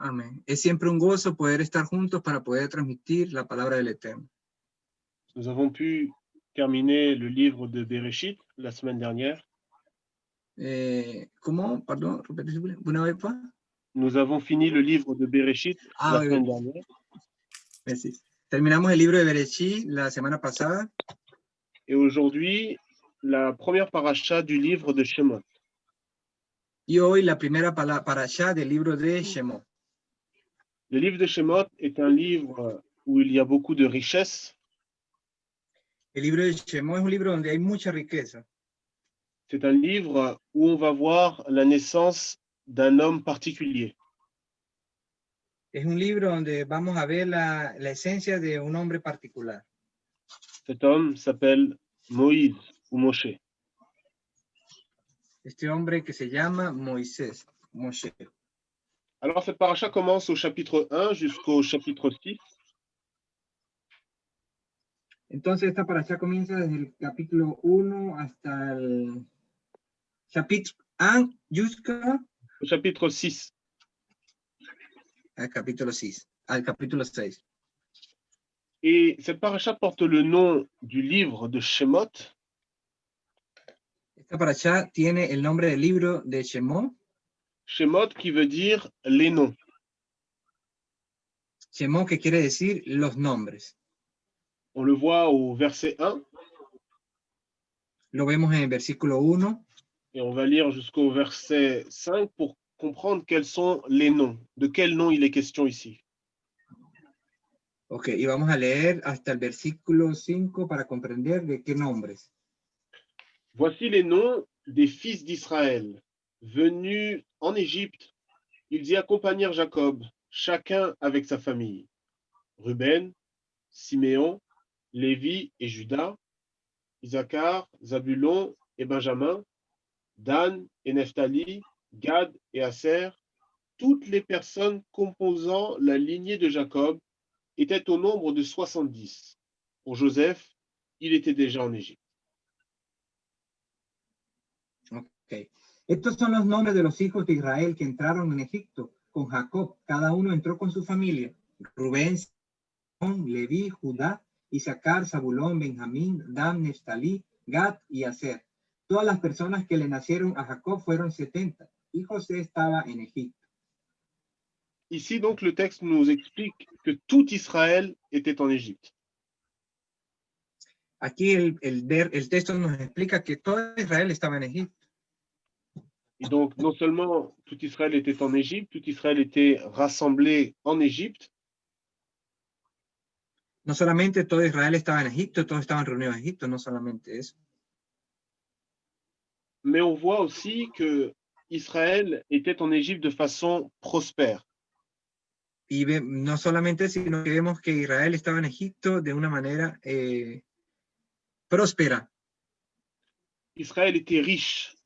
Amén. Es siempre un gozo poder estar juntos para poder transmitir la palabra del Eterno. Nous avons pu terminer le livre de Bereshit la semaine dernière. ¿Cómo? Perdón, una vez más. Nous avons fini le livre de Bereshit la semaine dernière. Merci. Terminamos el libro de Bereshit la semana pasada. Et aujourd'hui, la première paracha du livre de Shemot. Y hoy la primera parashá del libro de Shemot. Le livre de Shemot est un livre où il y a beaucoup de richesses. El libro de Shemot es un libro donde hay mucha riqueza. C'est un livre où on va voir la naissance d'un homme particulier. Es un libro donde vamos a ver la esencia de un hombre particular. Cet homme s'appelle Moïse ou Moshe. Este hombre que se llama Moisés, Moshe. Alors cette paracha commence au chapitre 1 jusqu'au chapitre 6. Entonces esta parashá comienza desde el capítulo 1 hasta el chapitre 1 jusqu'au Chapitre 6. Al capítulo 6. Et cette paracha porte le nom du livre de Shemot. Esta parashá tiene el nombre del libro de Shemot. Shemot qui veut dire les noms. Shemot que quiere decir los nombres. On le voit au verset 1. Lo vemos en el versículo 1. Et on va lire jusqu'au verset 5 pour comprendre quels sont les noms. De quel nom il est question ici. Ok, y vamos a leer hasta el versículo 5 para comprender de qué nombres. Voici les noms des fils d'Israël. Venus en Égypte, ils y accompagnèrent Jacob, chacun avec sa famille. Ruben, Siméon, Lévi et Juda, Isaacar, Zabulon et Benjamin, Dan et Nephtali, Gad et Aser, toutes les personnes composant la lignée de Jacob étaient au nombre de 70. Pour Joseph, il était déjà en Égypte. Ok. Estos son los nombres de los hijos de Israel que entraron en Egipto con Jacob. Cada uno entró con su familia. Rubén, Simón, Leví, Judá, Isaacar, Zabulón, Benjamín, Dan, Neftalí, Gad y Aser. Todas las personas que le nacieron a Jacob fueron 70 y José estaba en Egipto. Ici, donc, le texte nous explique que tout Israël était en Égypte. Aquí el texto nos explica que todo Israel estaba en Egipto. Et donc, non seulement tout Israël était en Égypte, tout Israël était rassemblé en Égypte. No solamente todo Israel estaba en Egipto, todos estaban reunidos en Egipto, no solamente eso. Mais on voit aussi que Israël était en Égypte de façon prospère. Y no solamente, sino que vemos que Israel estaba en Egipto de una manera próspera. Israël était riche.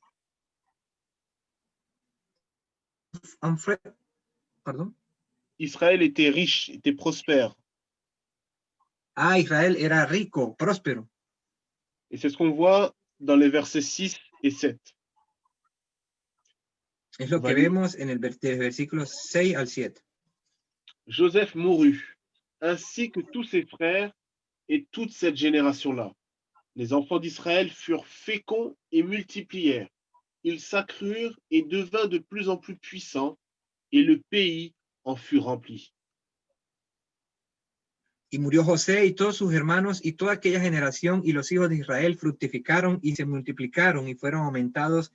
Pardon? Israël était riche, était prospère. Ah, Israel era rico, próspero. Et c'est ce qu'on voit dans les versets 6 et 7. Es lo que vemos en el versículos 6 al 7. Joseph mourut, ainsi que tous ses frères et toute cette génération-là. Les enfants d'Israël furent féconds et multiplièrent. Ils s'accrurent et devinrent de plus en plus puissants, et le pays en fut rempli. Y murió José y todos sus hermanos y toda aquella generación, y los hijos de Israel fructificaron y se multiplicaron y fueron aumentados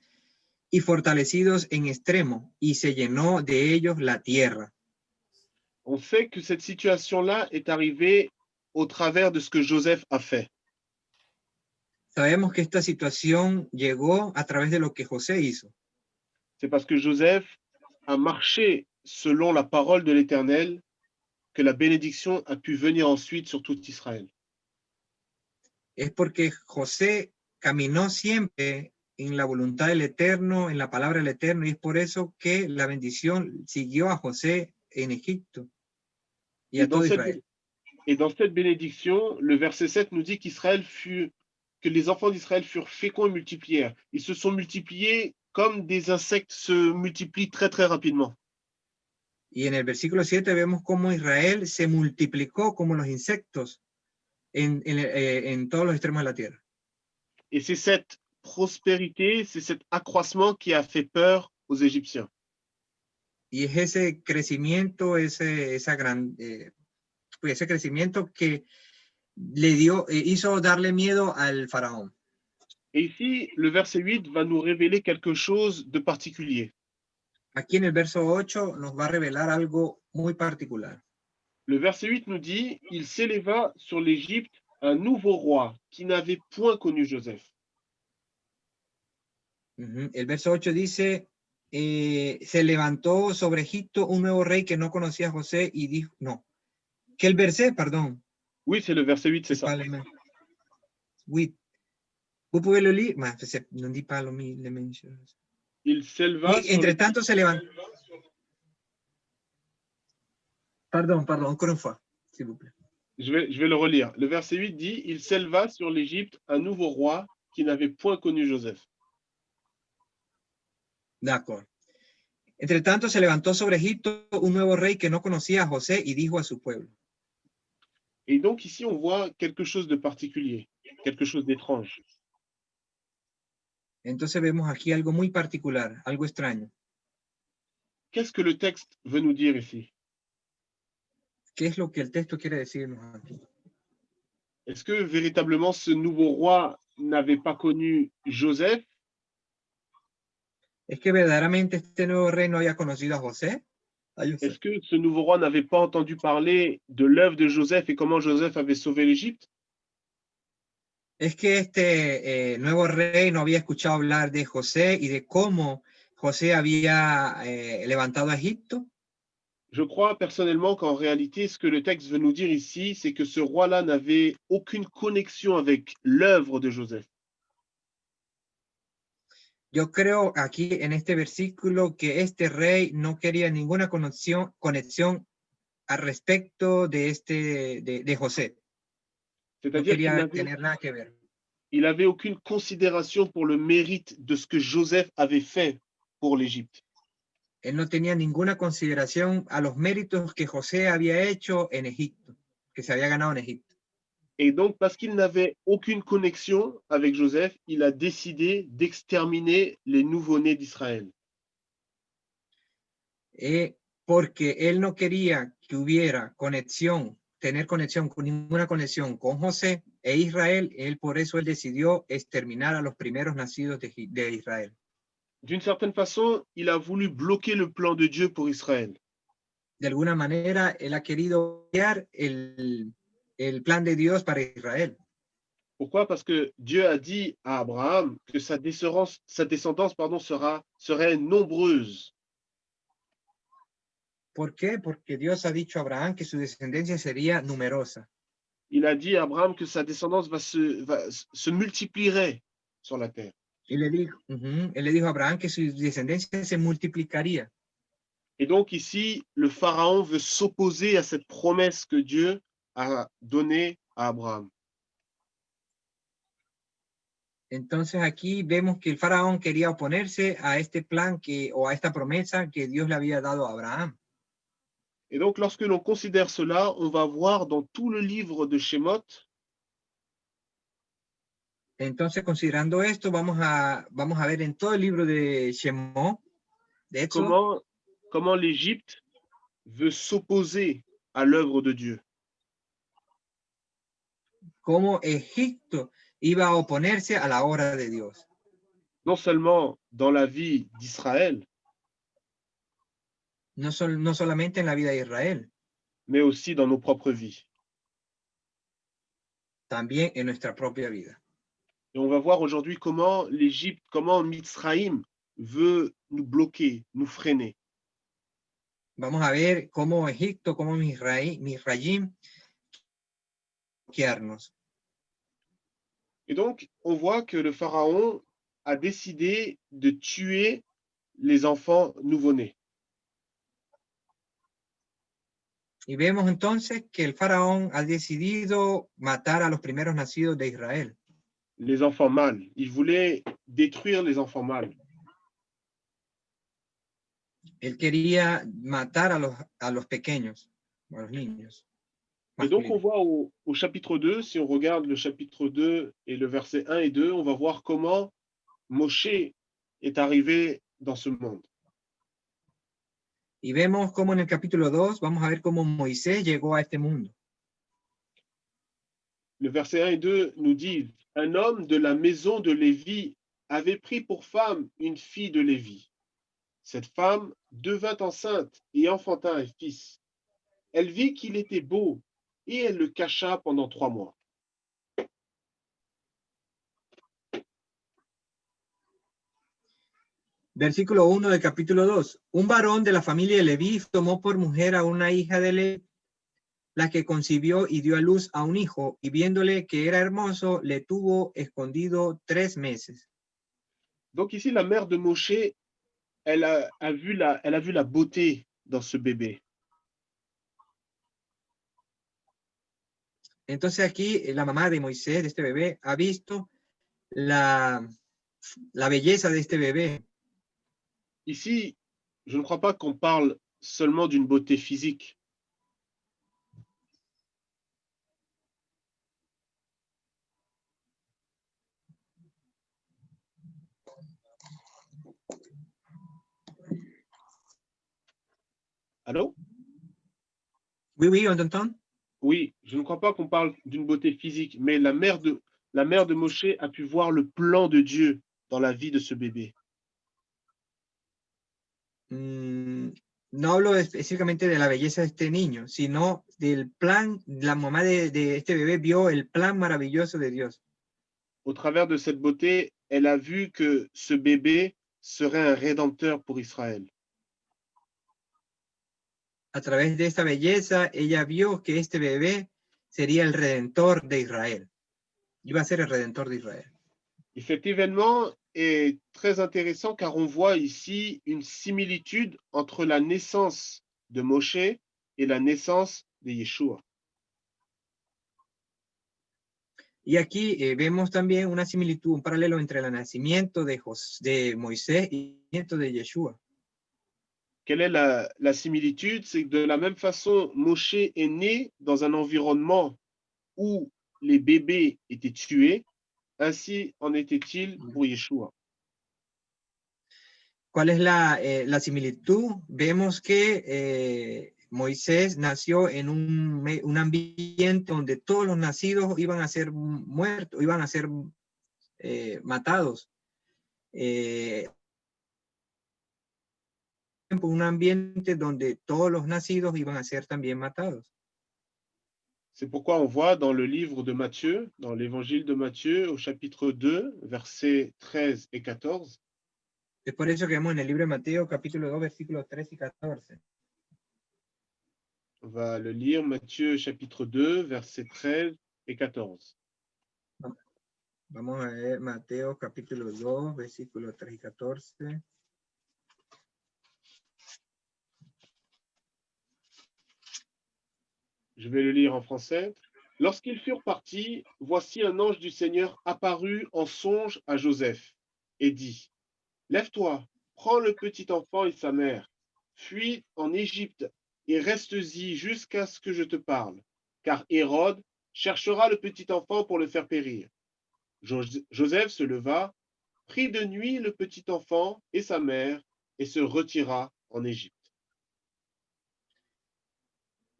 y fortalecidos en extremo, y se llenó de ellos la tierra. On sait que cette situation-là est arrivée au travers de ce que Joseph a fait. Sabemos que esta situación llegó a través de lo que José hizo. C'est parce que Joseph a marché selon la parole de l'Éternel que la bénédiction a pu venir ensuite sur tout Israël. Es porque José caminó siempre en la voluntad del Eterno, en la palabra del Eterno, y es por eso que la bendición siguió a José en Egipto y a todo Israel. Et dans cette bénédiction, le verset 7 nous dit que les enfants d'Israël furent féconds et multiplièrent. Ils se sont multipliés comme des insectes se multiplient très très rapidement. Y en el versículo 7 vemos cómo Israel se multiplicó como los insectos en todos los extremos de la tierra. Et c'est cette prospérité, c'est cet accroissement qui a fait peur aux Égyptiens. Y es ese crecimiento, ese crecimiento que hizo darle miedo al faraón. Et ici, le verset 8 va nous révéler quelque chose de particulier. Aquí en el verso 8 nos va a revelar algo muy particular. Le verset 8 nous dit, « Il s'éleva sur l'Égypte un nouveau roi qui n'avait point connu Joseph. » El verso 8 dice, se levantó sobre Egipto un nuevo rey que no conocía a José y dijo, no, quel verset, pardon. Oui, c'est le verset 8, c'est ça. Oui. Vous pouvez le lire? Non dit pas les mentions. Il s'éleva sur entre tanto se levantó. Pardon, encore une fois, s'il vous plaît. Je vais le relire. Le verset 8 dit, « Il s'éleva sur l'Égypte un nouveau roi qui n'avait point connu Joseph. » D'accord. Entre tanto se levantó sobre Egipto un nuevo rey que no conocía a José y dijo a su pueblo. Et donc ici, on voit quelque chose de particulier, quelque chose d'étrange. Entonces vemos aquí algo muy particular, algo extraño. Qu'est-ce que le texte veut nous dire ici? ¿Qué es lo que el texto quiere decirnos aquí? Est-ce que véritablement ce nouveau roi n'avait pas connu Joseph? ¿Es que verdaderamente este nuevo rey no había conocido a José? Est-ce que ce nouveau roi n'avait pas entendu parler de l'œuvre de Joseph et comment Joseph avait sauvé l'Égypte? ¿Es que este nuevo rey no había escuchado hablar de José y de cómo José había levantado a Egipto? Je crois personnellement qu'en réalité, ce que le texte veut nous dire ici, c'est que ce roi-là n'avait aucune connexion avec l'œuvre de Joseph. Yo creo aquí en este versículo que este rey no quería ninguna conexión al respecto de José. No quería tener nada que ver. Il n'avait aucune considération pour le mérite de ce que Joseph avait fait pour l'Égypte. Él no tenía ninguna consideración a los méritos que José había hecho en Egipto, que se había ganado en Egipto. Et donc, parce qu'il n'avait aucune connexion avec Joseph, il a décidé d'exterminer les nouveau-nés d'Israël. Porque él no quería que hubiera ninguna conexión con José e Israel, por eso él decidió exterminar a los primeros nacidos de Israel. D'une certaine façon, il a voulu bloquer le plan de Dieu pour Israël. De alguna manera, él ha querido bloquear el plan de Dios para Israel. Pourquoi? Parce que Dieu a dit à Abraham que sa descendance serait nombreuse. ¿Por qué? Porque Dios ha dicho a Abraham que su descendencia sería numerosa. Il a dit à Abraham que sa descendance se multiplierait sur la terre. Él le dijo a Abraham que su descendencia se multiplicaría. Et donc ici, le Pharaon veut s'opposer à cette promesse que Dieu a donnée à Abraham. Entonces aquí vemos que el faraón quería oponerse a este plan o a esta promesa que Dios le había dado a Abraham. Et donc lorsque l'on considère cela, on va voir dans tout le livre de Shemot. Entonces, considerando esto, vamos a ver en todo el libro de Shemot, de Éxodo, comment l'Égypte veut s'opposer à l'œuvre de Dieu. Cómo Egipto iba a oponerse a la obra de Dios. Non seulement dans la vie d'Israël, no solamente en la vida de Israel, mais aussi dans nos propres vies. También en nuestra propia vida. Et on va voir aujourd'hui comment l'Égypte, comment Mitzraïm veut nous bloquer, nous freiner. Vamos a ver cómo Egipto, cómo Misraim bloquearnos. Et donc, on voit que le Pharaon a décidé de tuer les enfants nouveau-nés. Y vemos entonces que el faraón ha decidido matar a los primeros nacidos de Israel. Les enfants mâles. Il voulait détruire les enfants mâles. Él quería matar a los pequeños, a los niños. Et donc, on Masculinos. voit au chapitre 2, si on regarde le chapitre 2 et le verset 1 et 2, on va voir comment Moshe est arrivé dans ce monde. Y vemos cómo en el capítulo 2 vamos a ver cómo Moisés llegó a este mundo. Le verset 1 et 2 nous disent, un homme de la maison de Lévi avait pris pour femme une fille de Lévi. Cette femme devint enceinte et enfanta un fils. Elle vit qu'il était beau et elle le cacha pendant 3 mois. Versículo 1 del capítulo 2. Un varón de la familia de Leví tomó por mujer a una hija de Leví, la que concibió y dio a luz a un hijo, y viéndole que era hermoso, le tuvo escondido 3 meses. Donc ici, la mère de Moshe, elle a vu la beauté dans ce bébé. Entonces aquí la mamá de Moisés, de este bebé, ha visto la belleza de este bebé. Ici, je ne crois pas qu'on parle seulement d'une beauté physique. Allô? Oui, oui, on t'entend? Oui, je ne crois pas qu'on parle d'une beauté physique, mais la mère de Moshe a pu voir le plan de Dieu dans la vie de ce bébé. No hablo específicamente de la belleza de este niño, sino del plan, la mamá de este bebé vio el plan maravilloso de Dios. Au travers de cette beauté, elle a vu que ce bébé serait un rédempteur pour Israël. A través de esta belleza, ella vio que este bebé sería el redentor de Israel. Iba a ser el redentor de Israel. Et cet événement est très intéressant car on voit ici une similitude entre la naissance de Moshe et la naissance de Yeshua. Y aquí vemos también una similitud, un paralelo entre el nacimiento de Moisés y el nacimiento de Yeshua. Quelle est la similitude? C'est que de la même façon, Moshe est né dans un environnement où les bébés étaient tués, ainsi en était-il pour Yeshua. ¿Cuál es la similitud? Vemos que Moisés nació en un ambiente donde todos los nacidos iban a ser muertos, iban a ser matados. Un ambiente donde todos los nacidos iban a ser también matados. C'est pourquoi on voit dans le livre de Matthieu, dans l'évangile de Matthieu, au chapitre 2, versets 13 et 14. Es por eso que vemos en el libro de Mateo, capítulo 2, versículos 13 y 14. On va le lire, Matthieu chapitre 2, versets 13 et 14. Vamos a ver Mateo capítulo 2, versículos 3 y 14. Je vais le lire en français. Lorsqu'ils furent partis, voici un ange du Seigneur apparut en songe à Joseph et dit, lève-toi, prends le petit enfant et sa mère, fuis en Égypte et reste-y jusqu'à ce que je te parle, car Hérode cherchera le petit enfant pour le faire périr. Joseph se leva, prit de nuit le petit enfant et sa mère et se retira en Égypte.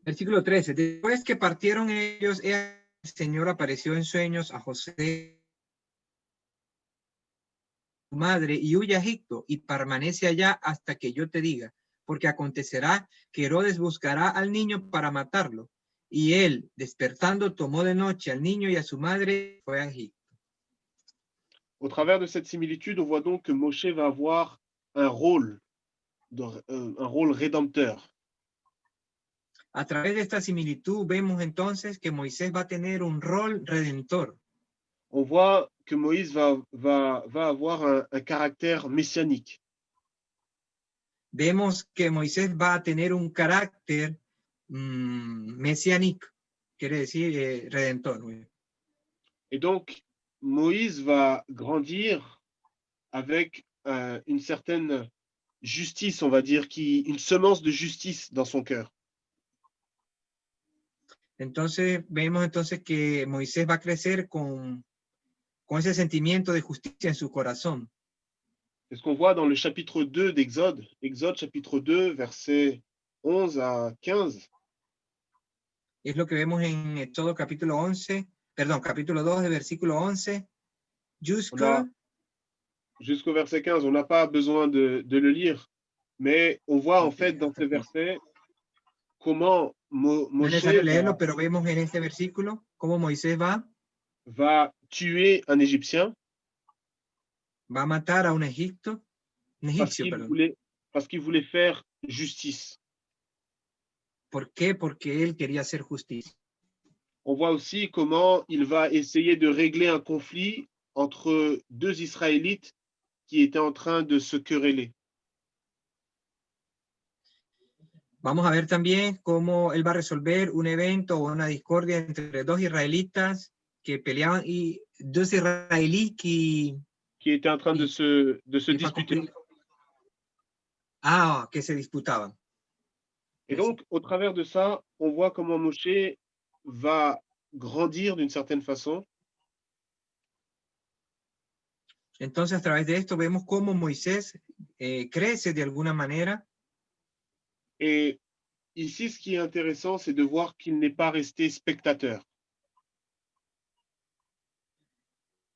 Versículo 13. Después que partieron ellos, el Señor apareció en sueños a José, su madre, y huye a Egipto y permanece allá hasta que yo te diga, porque acontecerá que Herodes buscará al niño para matarlo. Y él, despertando, tomó de noche al niño y a su madre y fue a Egipto. Au travers de cette similitude, on voit donc que Moshe va avoir un rôle rédempteur. A través de esta similitud vemos entonces que Moisés va a tener un rol redentor. On voit que Moïse va avoir un caractère messianique. Vemos que Moisés va a tener un carácter mesiánico, quiere decir redentor. Et donc, Moïse va grandir avec une certaine justice, on va dire, une semence de justice dans son cœur. Entonces vemos entonces que Moisés va a crecer con ese sentimiento de justicia en su corazón. C'est ce qu'on voit dans le chapitre 2 d'Exode. Exode chapitre 2, versets 11 à 15. Es lo que vemos en Éxodo capítulo 11, perdón, capítulo 2 de versículo 11 jusqu'au verset 15. On n'a pas besoin de le lire, mais on voit en fait dans ce verset comment no es Moshe necesario leerlo, pero vemos en este versículo cómo Moisés va tuer un Égyptien a matar a un egipcio, parce qu'il voulait faire justice. ¿Por qué? Porque él quería hacer justicia. On voit aussi comment il va essayer de régler un conflit entre deux Israélites qui étaient en train de se quereller. Vamos a ver también cómo él va a resolver un evento o una discordia entre dos israelitas que peleaban y dos israelíes qui étaient en train de se disputer. Que se disputaban. Et donc, au travers de ça, on voit comment Moshe va grandir d'une certaine façon. Entonces, a través de esto vemos cómo Moisés crece de alguna manera. Et ici, ce qui est intéressant, c'est de voir qu'il n'est pas resté spectateur.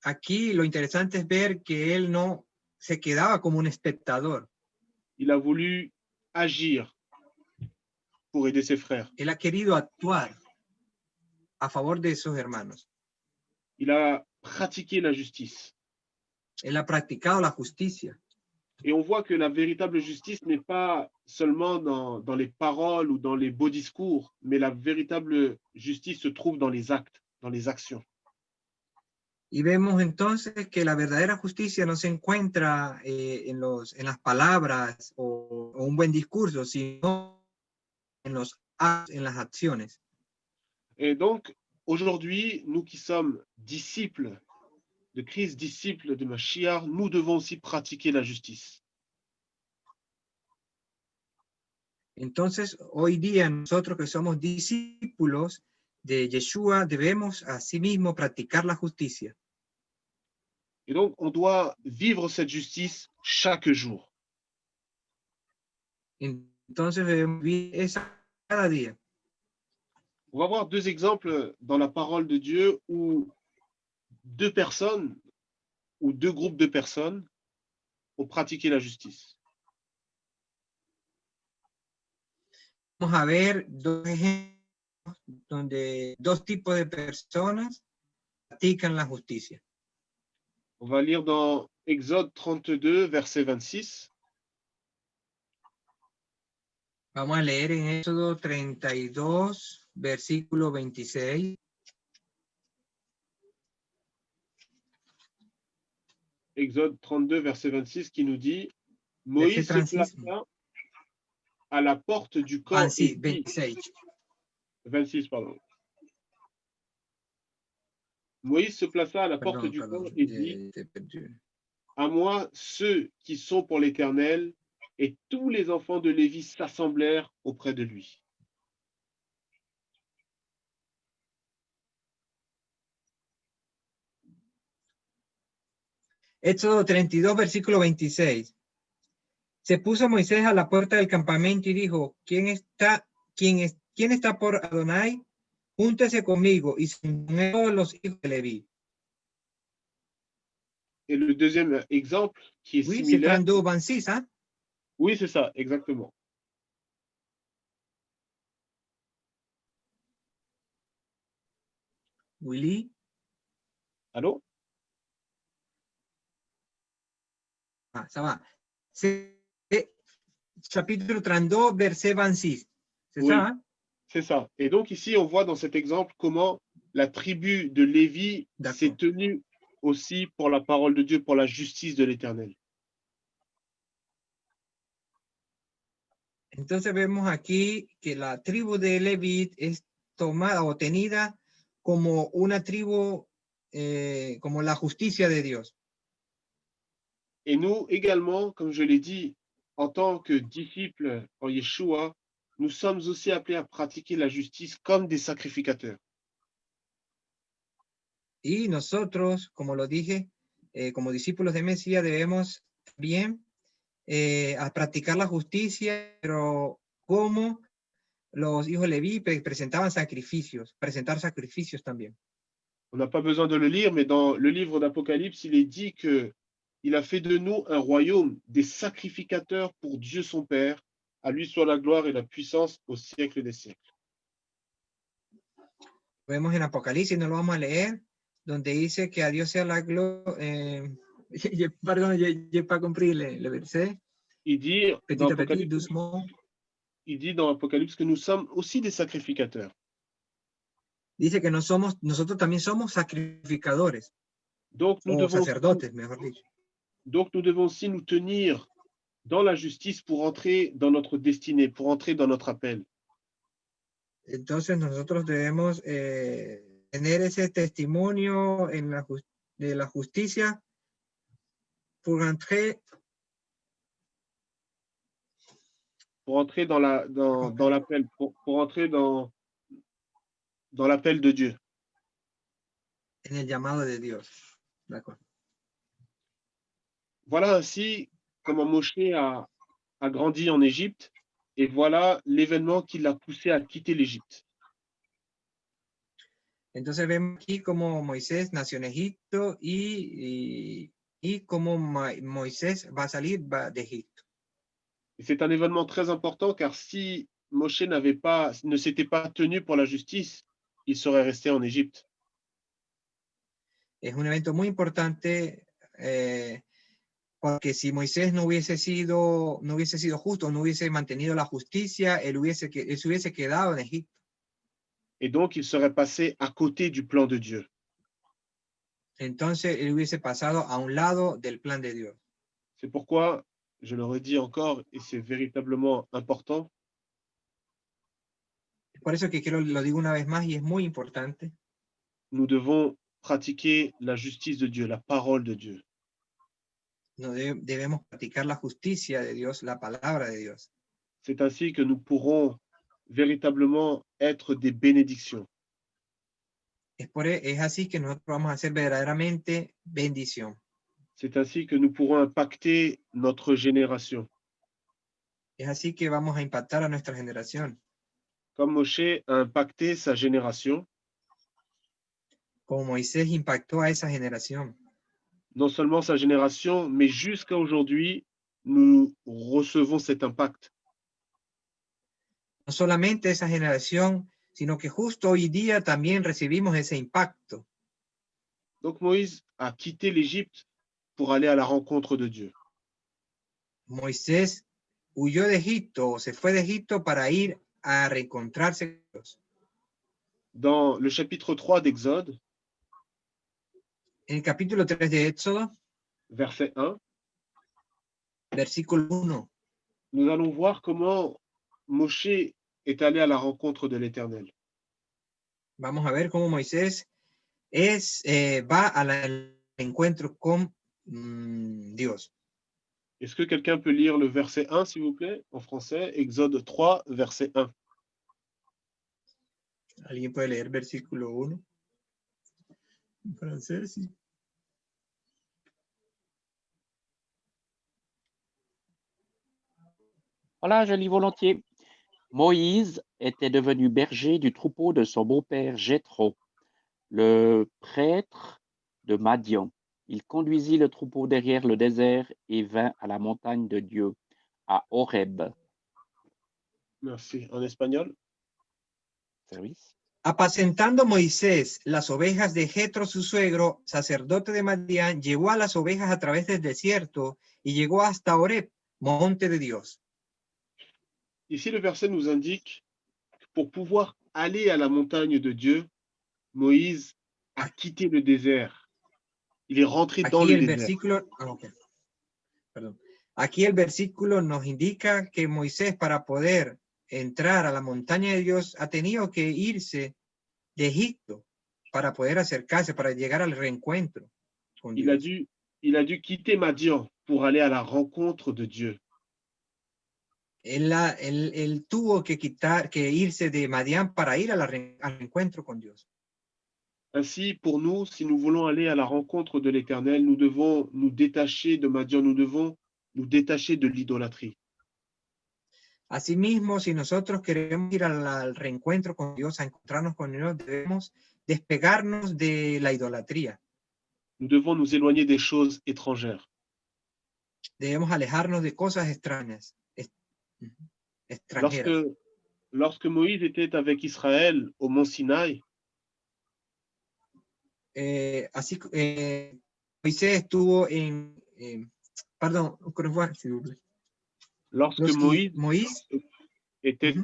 Aquí lo interesante es ver que él no se quedaba como un espectador. Il a voulu agir pour aider ses frères. Él ha querido actuar a favor de esos hermanos. Il a pratiqué la justice. Él ha practicado la justicia. Et on voit que la véritable justice n'est pas seulement dans les paroles ou dans les beaux discours, mais la véritable justice se trouve dans les actes, dans les actions. Y vemos entonces que la verdadera justicia no se encuentra en las palabras o un buen discurso, sino en las acciones. Et donc, aujourd'hui, nous qui sommes disciples de Christ, disciples de Mashiach, nous devons aussi pratiquer la justice. Entonces, hoy día nosotros que somos discípulos de Yeshua debemos asimismo practicar la justicia. Et donc, on doit vivre cette justice chaque jour. Entonces debemos vivir esa cada día. On va voir deux exemples dans la parole de Dieu où deux personnes ou deux groupes de personnes ont pratiqué la justice. Vamos a ver dos ejemplos donde dos tipos de personas practican la justicia. On va lire dans Exode 32, verset 26. Vamos a leer en Éxodo 32, versículo 26. Exode 32, verset 26, qui nous dit « Moïse se plaça à la porte du camp et dit, 26, pardon. Moïse se plaça à la porte du camp et dit « À moi, ceux qui sont pour l'Éternel, et tous les enfants de Lévi s'assemblèrent auprès de lui. » Éxodo 32, versículo 26. Se puso Moisés a la puerta del campamento y dijo, ¿quién está por Adonai? Júntese conmigo. Y se unieron todos los hijos de Leví. Et le deuxième exemple qui est similaire. C'est 26, hein? Oui, c'est ça, exactement. Willy? Allô? Ah, ça va. C'est chapitre 32, verset 26. C'est oui, ça, hein? C'est ça. Et donc ici, on voit dans cet exemple comment la tribu de Lévi s'est tenue aussi pour la parole de Dieu, pour la justice de l'Éternel. Entonces vemos aquí que la tribu de Leví es tomada o tenida como una tribu, como la justicia de Dios. Et nous également, comme je l'ai dit, en tant que disciples en Yeshua, nous sommes aussi appelés à pratiquer la justice comme des sacrificateurs. Y nosotros, como lo dije, como discípulos de Mesías, debemos también a practicar la justicia, pero como los hijos de Leví presentaban sacrificios, presentar sacrificios también. On n'a pas besoin de le lire, mais dans le livre d'Apocalypse, il est dit que il a fait de nous un royaume, des sacrificateurs pour Dieu son Père. À lui soit la gloire et la puissance au siècle des siècles. Vemos en Apocalipsis, no lo vamos a leer, donde dice que a Dios sea la gloria. Perdón, je pas compris le verset. Il dit dans Petit à petit, Apocalypse, doucement. il dit dans Apocalypse que nous sommes aussi des sacrificateurs. Dice que nosotros también somos sacrificadores, Donc nous, o devons, sacerdotes, mejor dicho. donc nous devons aussi nous tenir dans la justice pour entrer dans notre destinée, pour entrer dans notre appel. Entonces nosotros debemos tener ese testimonio de la justicia pour entrer Dans l'appel, pour entrer dans l'appel de Dieu. en el llamado de Dios. D'accord. Voilà ainsi comment Moshe a grandi en Égypte, et voilà l'événement qui l'a poussé à quitter l'Égypte. Entonces vemos aquí cómo Moisés nació en Egipto y cómo Moisés va a salir de Egipto. Et c'est un événement très important car si Moshe ne s'était pas tenu pour la justice, il serait resté en Égypte. Es un evento muy importante porque si Moisés no hubiese sido justo, no hubiese mantenido la justicia, él se hubiese quedado en Egipto. Et donc, il serait passé à côté du plan de Dieu. Entonces él hubiese pasado a un lado del plan de Dios. C'est pourquoi, je le redis encore, et c'est véritablement important, Por eso que lo digo una vez más y es muy importante. nous devons pratiquer la justice de Dieu, la parole de Dieu. No debemos practicar la justicia de Dios, la palabra de Dios. C'est ainsi que nous pourrons véritablement être des bénédictions. Es así que nosotros vamos a ser verdaderamente bendición. C'est ainsi que nous pourrons impacter notre génération. Es así que vamos a impactar a nuestra generación. Comme Moshe a impacté sa génération, Como Moisés impactó a esa generación. non seulement sa génération, mais jusqu'à aujourd'hui, nous recevons cet impact. No solamente esa generación, sino que justo hoy día también recibimos ese impacto. Donc Moïse a quitté l'Égypte pour aller à la rencontre de Dieu. Moisés huyó de Egipto, se fue de Egipto para ir a reencontrarse con Dios. Dans le chapitre 3 d'Exode, En el capítulo 3 de Éxodo, verset 1, versículo 1, nous allons voir comment Moshe est allé à la rencontre de l'Éternel. vamos a ver cómo Moisés va al encuentro con Dios. Est-ce que quelqu'un peut lire le verset 1, s'il vous plaît, en français? Exode 3, verset 1. ¿Alguien puede leer versículo 1? En francés, sí. Voilà, je lis volontiers. Moïse était devenu berger du troupeau de son beau-père Jéthro, le prêtre de Madian. Il conduisit le troupeau derrière le désert et vint à la montagne de Dieu, à Horeb. Merci. En espagnol? Service. Apacentando Moisés las ovejas de Jetro, su suegro, sacerdote de Madián, llevó a las ovejas a través del desierto y llegó hasta Horeb, monte de Dios. Ici, le verset nous indique que pour pouvoir aller à la montagne de Dieu, Moïse a quitté le désert. Il est rentré dans Aquí le el désert. versículo, perdón. Aquí el versículo nos indica que Moisés, para poder entrar a la montaña de Dios, ha tenido que irse de Egipto para poder acercarse, para llegar al reencuentro con Il a Dios. dû quitter Madian pour aller à la rencontre de Dieu. él tuvo que irse de Madián para ir al encuentro con Dios. Ainsi, pour nous, si nous voulons aller à la rencontre de l'Éternel, nous devons nous détacher de Madian, nous devons nous détacher de l'idolâtrie. Asimismo, si nosotros queremos ir al reencuentro con Dios, a encontrarnos con Dios, debemos despegarnos de la idolatría. Nous devons nous éloigner des choses étrangères. Debemos alejarnos de cosas extrañas. Extranjeras. Lorsque Moïse était avec Israël au mont Sinaï, Moisés estuvo pardon, lorsque Moïse était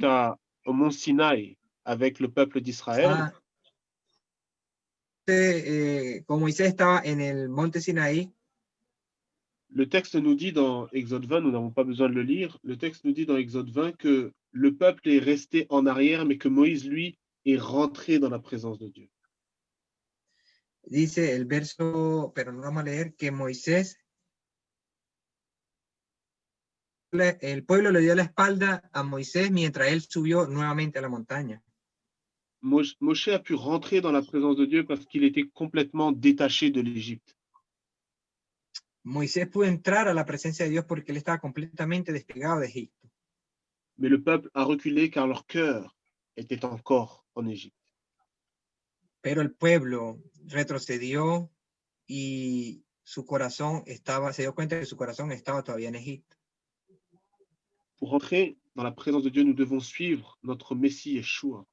au mont Sinaï avec le peuple d'Israël, como Moisés estaba en el monte Sinaí, le texte nous dit dans Exode 20, nous n'avons pas besoin de le lire, le texte nous dit dans Exode 20 que le peuple est resté en arrière, mais que Moïse, lui, est rentré dans la présence de Dieu. Dice el verso, pero no vamos a leer, que Moisés, el pueblo le dio la espalda a Moisés mientras él subió nuevamente a la montaña. Moshe a pu rentrer dans la présence de Dieu parce qu'il était complètement détaché de l'Égypte. Moisés pudo entrar a la presencia de Dios porque él estaba completamente despegado de Egipto. Mais le peuple a reculé car leur cœur était encore en Égypte. Pero el pueblo retrocedió y su corazón se dio cuenta que su corazón estaba todavía en Egipto. Pour rentrer dans la présence de Dieu, nous devons suivre notre Messie Yeshua.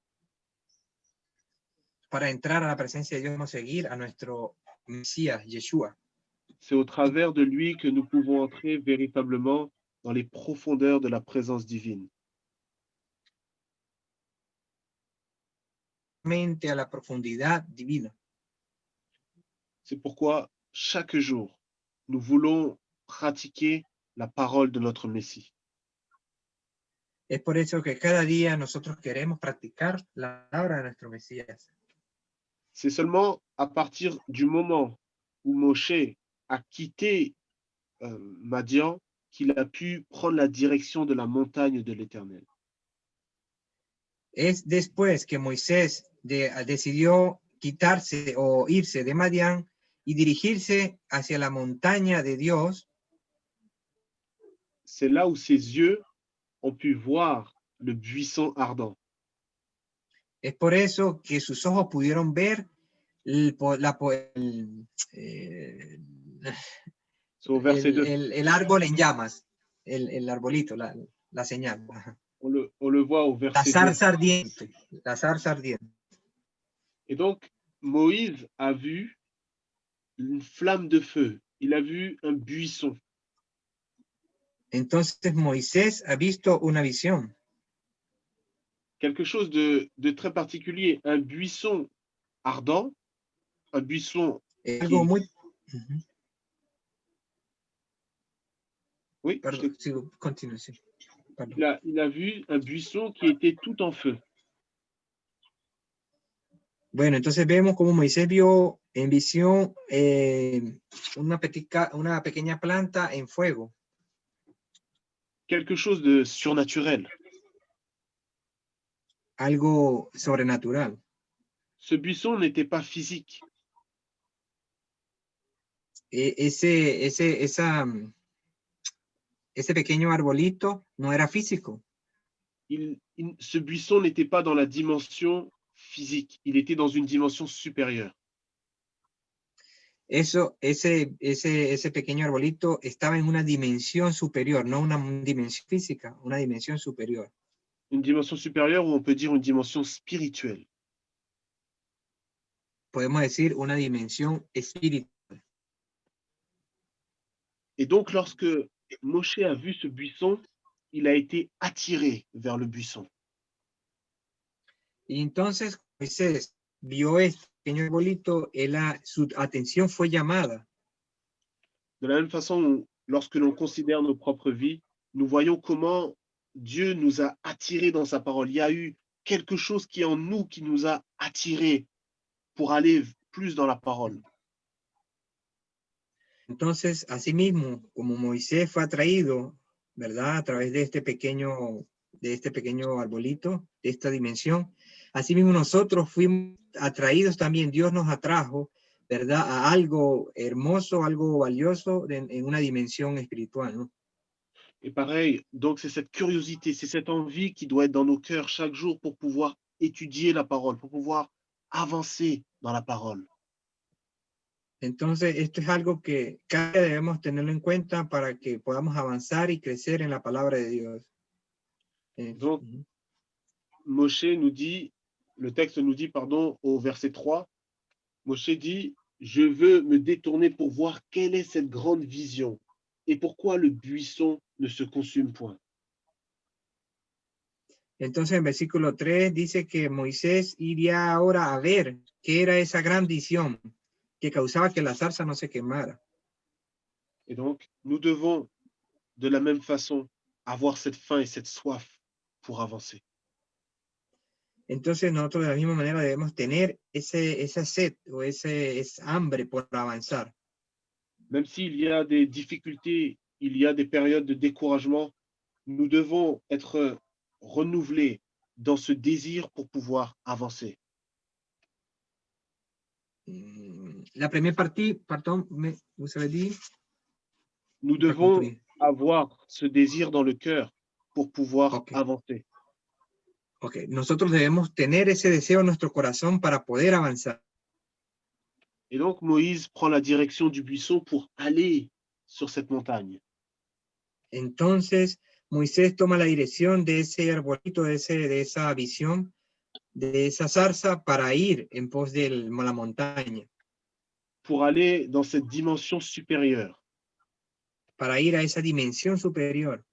Para entrar a la presencia de Dios, debemos seguir a nuestro Mesías, Yeshua. C'est au travers de lui que nous pouvons entrer véritablement dans les profondeurs de la présence divine. A la profundidad divina. C'est pourquoi chaque jour, nous voulons pratiquer la parole de notre Messie. Es por eso que cada día nosotros queremos practicar la palabra de nuestro Mesías. C'est seulement à partir du moment où Moshe a quitté Madian qu'il a pu prendre la direction de la montagne de l'Éternel. Es después que Moisés decidió quitarse o irse de Madián y dirigirse hacia la montaña de Dios. C'est là où ses yeux ont pu voir le buisson ardent. Es por eso que sus ojos pudieron ver el árbol en llamas, el arbolito, la señal. On le voit au verset la zarza ardiente, la zarza ardiente. Et donc, Moïse a vu une flamme de feu. Il a vu un buisson. Entonces Moisés ha visto una visión. Quelque chose de très particulier, un buisson ardent, un buisson... Algo muy... Oui, pardon, continue, sí. Il a vu un buisson qui était tout en feu. Bueno, entonces vemos como Moisés vio en visión una pequeña planta en fuego. Quelque chose de surnaturel. Algo sobrenatural. Ce buisson n'était pas physique. Ese pequeño arbolito no era físico. Ce buisson n'était pas dans la dimension physique, il était dans une dimension supérieure. Ese pequeño arbolito estaba en una dimensión superior, no una dimensión física, una dimensión superior. Une dimension supérieure, ou on peut dire une dimension spirituelle. Podemos decir una dimensión espiritual. Et donc, lorsque Moshe a vu ce buisson, il a été attiré vers le buisson. Y entonces Moisés vio este pequeño arbolito, su atención fue llamada. De la même façon, lorsque l'on considère nos propres vies, nous voyons comment Dieu nous a attirés dans sa parole. Il y a eu quelque chose qui est en nous qui nous a attirés pour aller plus dans la parole. Entonces, asimismo, como Moisés fue atraído ¿verdad? A través de este pequeño arbolito, de esta dimensión. Asimismo, nosotros fuimos atraídos también, Dios nos atrajo, ¿verdad? A algo hermoso, algo valioso en una dimensión espiritual, ¿no? Et pareil, donc c'est cette curiosité, c'est cette envie qui doit être dans nos cœurs chaque jour pour pouvoir étudier la parole, pour pouvoir avancer dans la parole. Entonces, esto es algo que cada día debemos tenerlo en cuenta para que podamos avanzar y crecer en la palabra de Dios. Donc, Moshe nous dit, le texte nous dit, pardon, au verset 3, Moshe dit, je veux me détourner pour voir quelle est cette grande vision et pourquoi le buisson ne se consume point. Entonces, en versículo 3 dice que Moisés iría ahora a ver qué era esa gran visión que causaba que la zarza no se quemara. Et donc, nous devons, de la même façon, avoir cette faim et cette soif pour avancer. Entonces, nosotros de la misma manera debemos tener esa sed o ese hambre por avanzar. Même s'il y a des difficultés, il y a des périodes de découragement, nous devons être renouvelés dans ce désir pour pouvoir avancer. La première partie, pardon, vous avez dit? Nous devons avoir ce désir dans le cœur pour pouvoir avancer. Ok, nosotros debemos tener ese deseo en nuestro corazón para poder avanzar. Et donc Moïse prend la direction du buisson pour aller sur cette montagne. Entonces Moisés toma la dirección de ese arbolito, de esa visión, de esa zarza para ir en pos de la montaña. Pour aller dans cette dimension supérieure. Para ir a esa dimensión superior.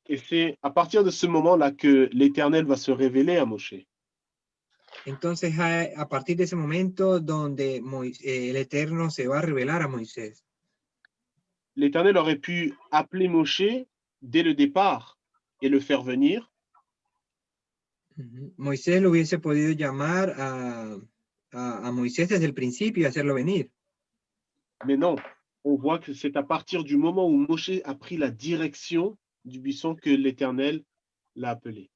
Et c'est à partir de ce moment-là que l'Éternel va se révéler à Moshe. Entonces, a partir de ese momento donde el Eterno se va a revelar a Moisés. L'Éternel aurait pu appeler Moshe dès le départ et le faire venir. Moisés lo hubiese podido llamar a Moisés desde el principio y hacerlo venir. Mais non, on voit que c'est à partir du moment où Moshe a pris la direction du buisson que l'Éternel l'a appelé.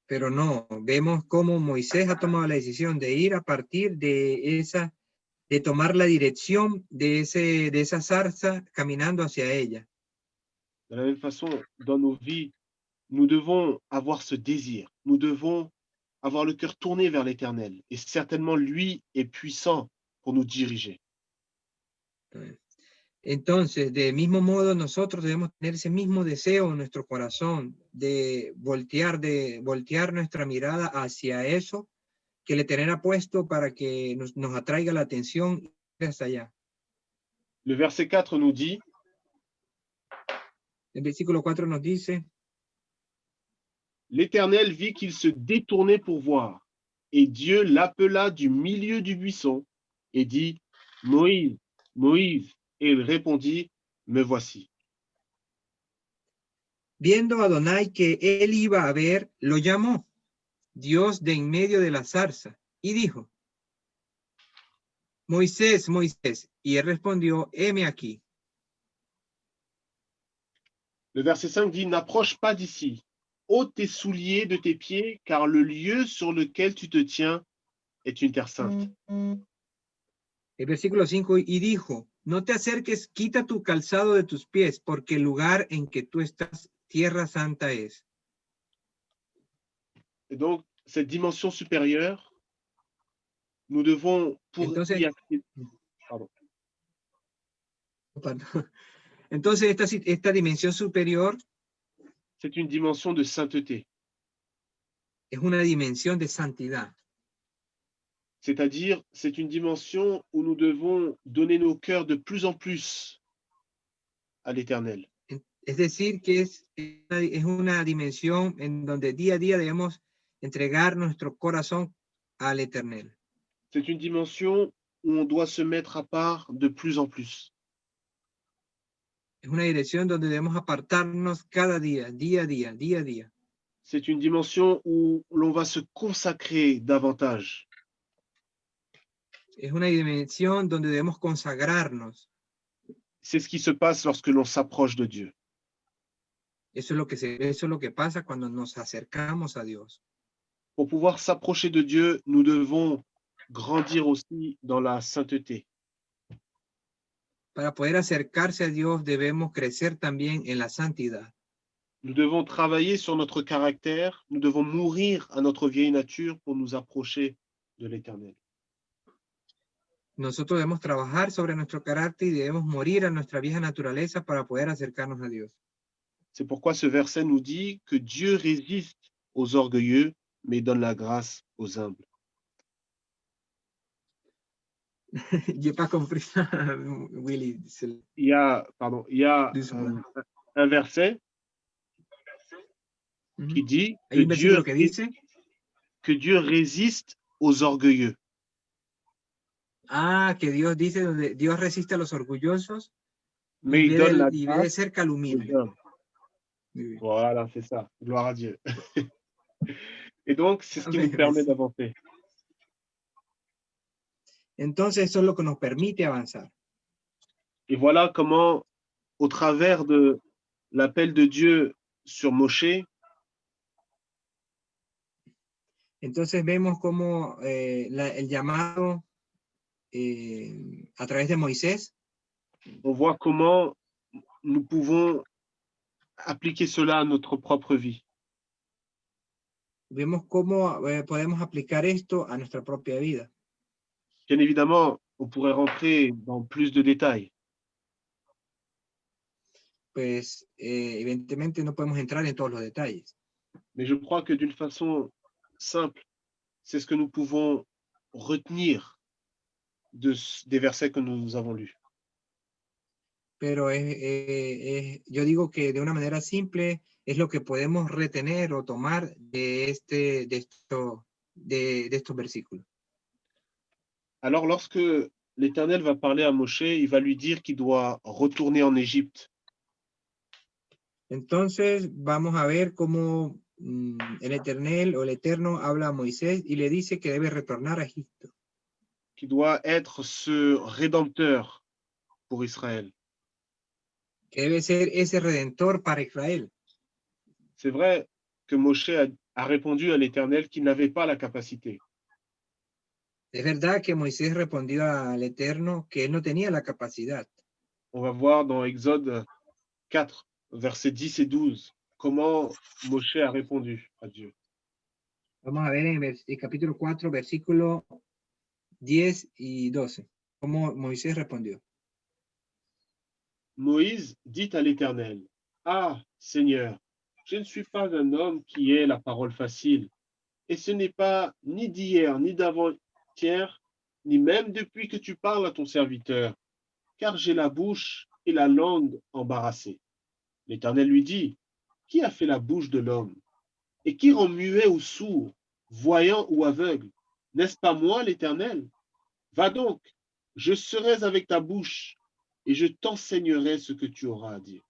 Pero no, vemos cómo Moisés ha tomado la decisión de ir a partir de tomar la dirección de esa zarza caminando hacia ella. De la même façon, dans nos vies, nous devons avoir ce désir. Nous devons avoir le cœur tourné vers l'Éternel. Et certainement, lui est puissant pour nous diriger. Entonces, del mismo modo, nosotros debemos tener ese mismo deseo en nuestro corazón de voltear nuestra mirada hacia eso que el Eterno ha puesto para que nos atraiga la atención hasta allá. Le verset 4 nous dit, el versículo 4 nos dice, l'Éternel vit qu'il se détournait pour voir, et Dieu l'appela du milieu du buisson et dit, Moïse, Moïse. Et il répondit, me voici. Viendo Adonai que él iba a ver, lo llamó Dios de en medio de la zarza y dijo, Moisés, Moisés. Y él respondió, heme aquí. Le verset 5 dit, n'approche pas d'ici, ôte tes souliers de tes pieds, car le lieu sur lequel tu te tiens est une terre sainte. El versículo 5, y dijo, no te acerques, quita tu calzado de tus pies, porque el lugar en que tú estás, tierra santa es. Et donc, cette dimension supérieure, nous devons, pour Entonces, y accéder... Entonces, esta dimensión superior c'est une dimension de sainteté. Es una dimensión de santidad. C'est-à-dire, c'est une dimension où nous devons donner nos cœurs de plus en plus à l'Éternel. Es decir, que es una dimensión en donde día a día debemos entregar nuestro corazón al Eterno. C'est une dimension où on doit se mettre à part de plus en plus. Es una dirección donde debemos apartarnos cada día, día a día, día a día. C'est une dimension où l'on va se consacrer davantage. Es una dimensión donde debemos consagrarnos. C'est ce qui se passe lorsque l'on s'approche de Dieu. Eso es lo que pasa cuando nos acercamos a Dios. Pour pouvoir s'approcher de Dieu, nous devons grandir aussi dans la sainteté. Para poder acercarse a Dios debemos crecer también en la santidad. Nous devons travailler sur notre caractère, nous devons mourir à notre vieille nature pour nous approcher de l'Éternel. Nosotros debemos trabajar sobre nuestro carácter y debemos morir a nuestra vieja naturaleza para poder acercarnos a Dios. C'est pourquoi ce verset nous dit que Dieu résiste aux orgueilleux, mais donne la grâce aux humbles. J'ai pas compris ça, Willy. Il y a un verset qui dit Hay un versículo que dice que Dieu résiste aux orgueilleux. que Dios dice donde Dios resiste a los orgullosos Mais il donne la y ve de grâce cerca al aux humilde. humbles. Voilà, c'est ça. Gloire à Dieu. Et donc, c'est ce qui nous permet d'avancer. Entonces, eso es lo que nos permite avanzar. Et voilà comment, au travers de l'appel de Dieu sur Moshe, entonces vemos cómo el llamado a través de Moisés, on voit comment nous pouvons appliquer cela à notre propre vie. vemos cómo podemos aplicar esto a nuestra propia vida. Bien évidemment, on pourrait rentrer dans plus de détails. Pues evidentemente no podemos entrar en todos los detalles. Mais je crois que d'une façon simple, c'est ce que nous pouvons retenir des versets que nous avons lus. Pero yo digo que de una manera simple es lo que podemos retener o tomar de estos versículos. Alors, lorsque l'Éternel va parler à Moshe, il va lui dire qu'il doit retourner en Égypte. Entonces vamos a ver cómo el Eterno habla a Moisés y le dice que debe retornar a Egipto. Qui doit être ce rédempteur pour Israël. Que debe ser ese redentor para Israel. C'est vrai que Moshe a répondu à l'Éternel qu'il n'avait pas la capacité. Es verdad que Moisés respondió al Eterno que él no tenía la capacidad. On va voir dans Exode 4, versets 10 et 12, comment Moshe a répondu à Dieu. Vamos a ver en el capítulo 4, versículo 10 y 12, cómo Moisés respondió. Moïse dit à l'Éternel, « Ah, Seigneur, je ne suis pas un homme qui ait la parole facile, et ce n'est pas ni d'hier, ni d'avant-hier, ni même depuis que tu parles à ton serviteur, car j'ai la bouche et la langue embarrassées. » L'Éternel lui dit, « Qui a fait la bouche de l'homme? Et qui rend muet ou sourd, voyant ou aveugle? N'est-ce pas moi, l'Éternel? Va donc, je serai avec ta bouche, et je t'enseignerai ce que tu auras à dire. »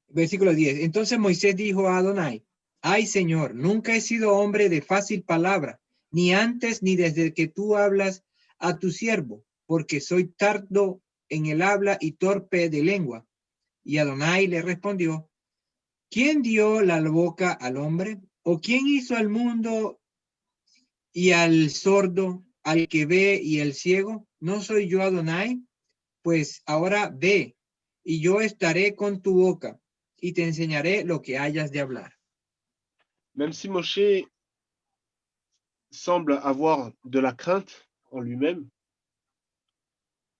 Versículo 10. Entonces Moisés dijo a Adonai, ay Señor, nunca he sido hombre de fácil palabra, ni antes ni desde que tú hablas a tu siervo, porque soy tardo en el habla y torpe de lengua. Y Adonai le respondió, ¿quién dio la boca al hombre? ¿O quién hizo al mundo y al sordo, al que ve y el ciego? ¿No soy yo Adonai? Pues ahora ve, y yo estaré con tu boca, y te enseñaré lo que hayas de hablar. Même si Moshe semble avoir de la crainte en lui-même,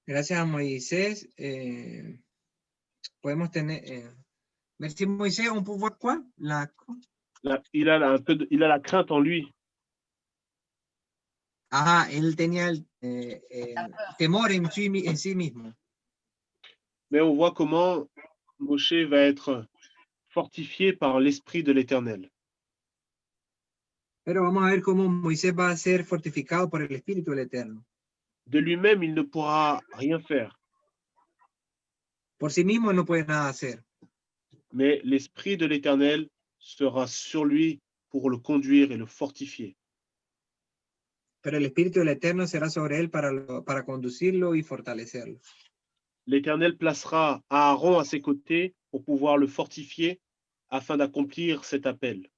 Gracias a Moisés, podemos tener... merci Moisés, on peut voir quoi? il a la crainte en lui. Él tenía el temor en sí mismo. Mais on voit comment Moshe va être fortifié par l'Esprit de l'Éternel. Pero vamos a ver cómo Moisés va a ser fortificado por el Espíritu del Eterno. De lui-même, il ne pourra rien faire. Por sí mismo no puede nada hacer. Mais l'Esprit de l'Éternel sera sur lui pour le conduire et le fortifier. Pero el Espíritu del Eterno será sobre él para conducirlo y fortalecerlo. l'Éternel placera Aaron à ses côtés pour pouvoir le fortifier afin d'accomplir cet appel.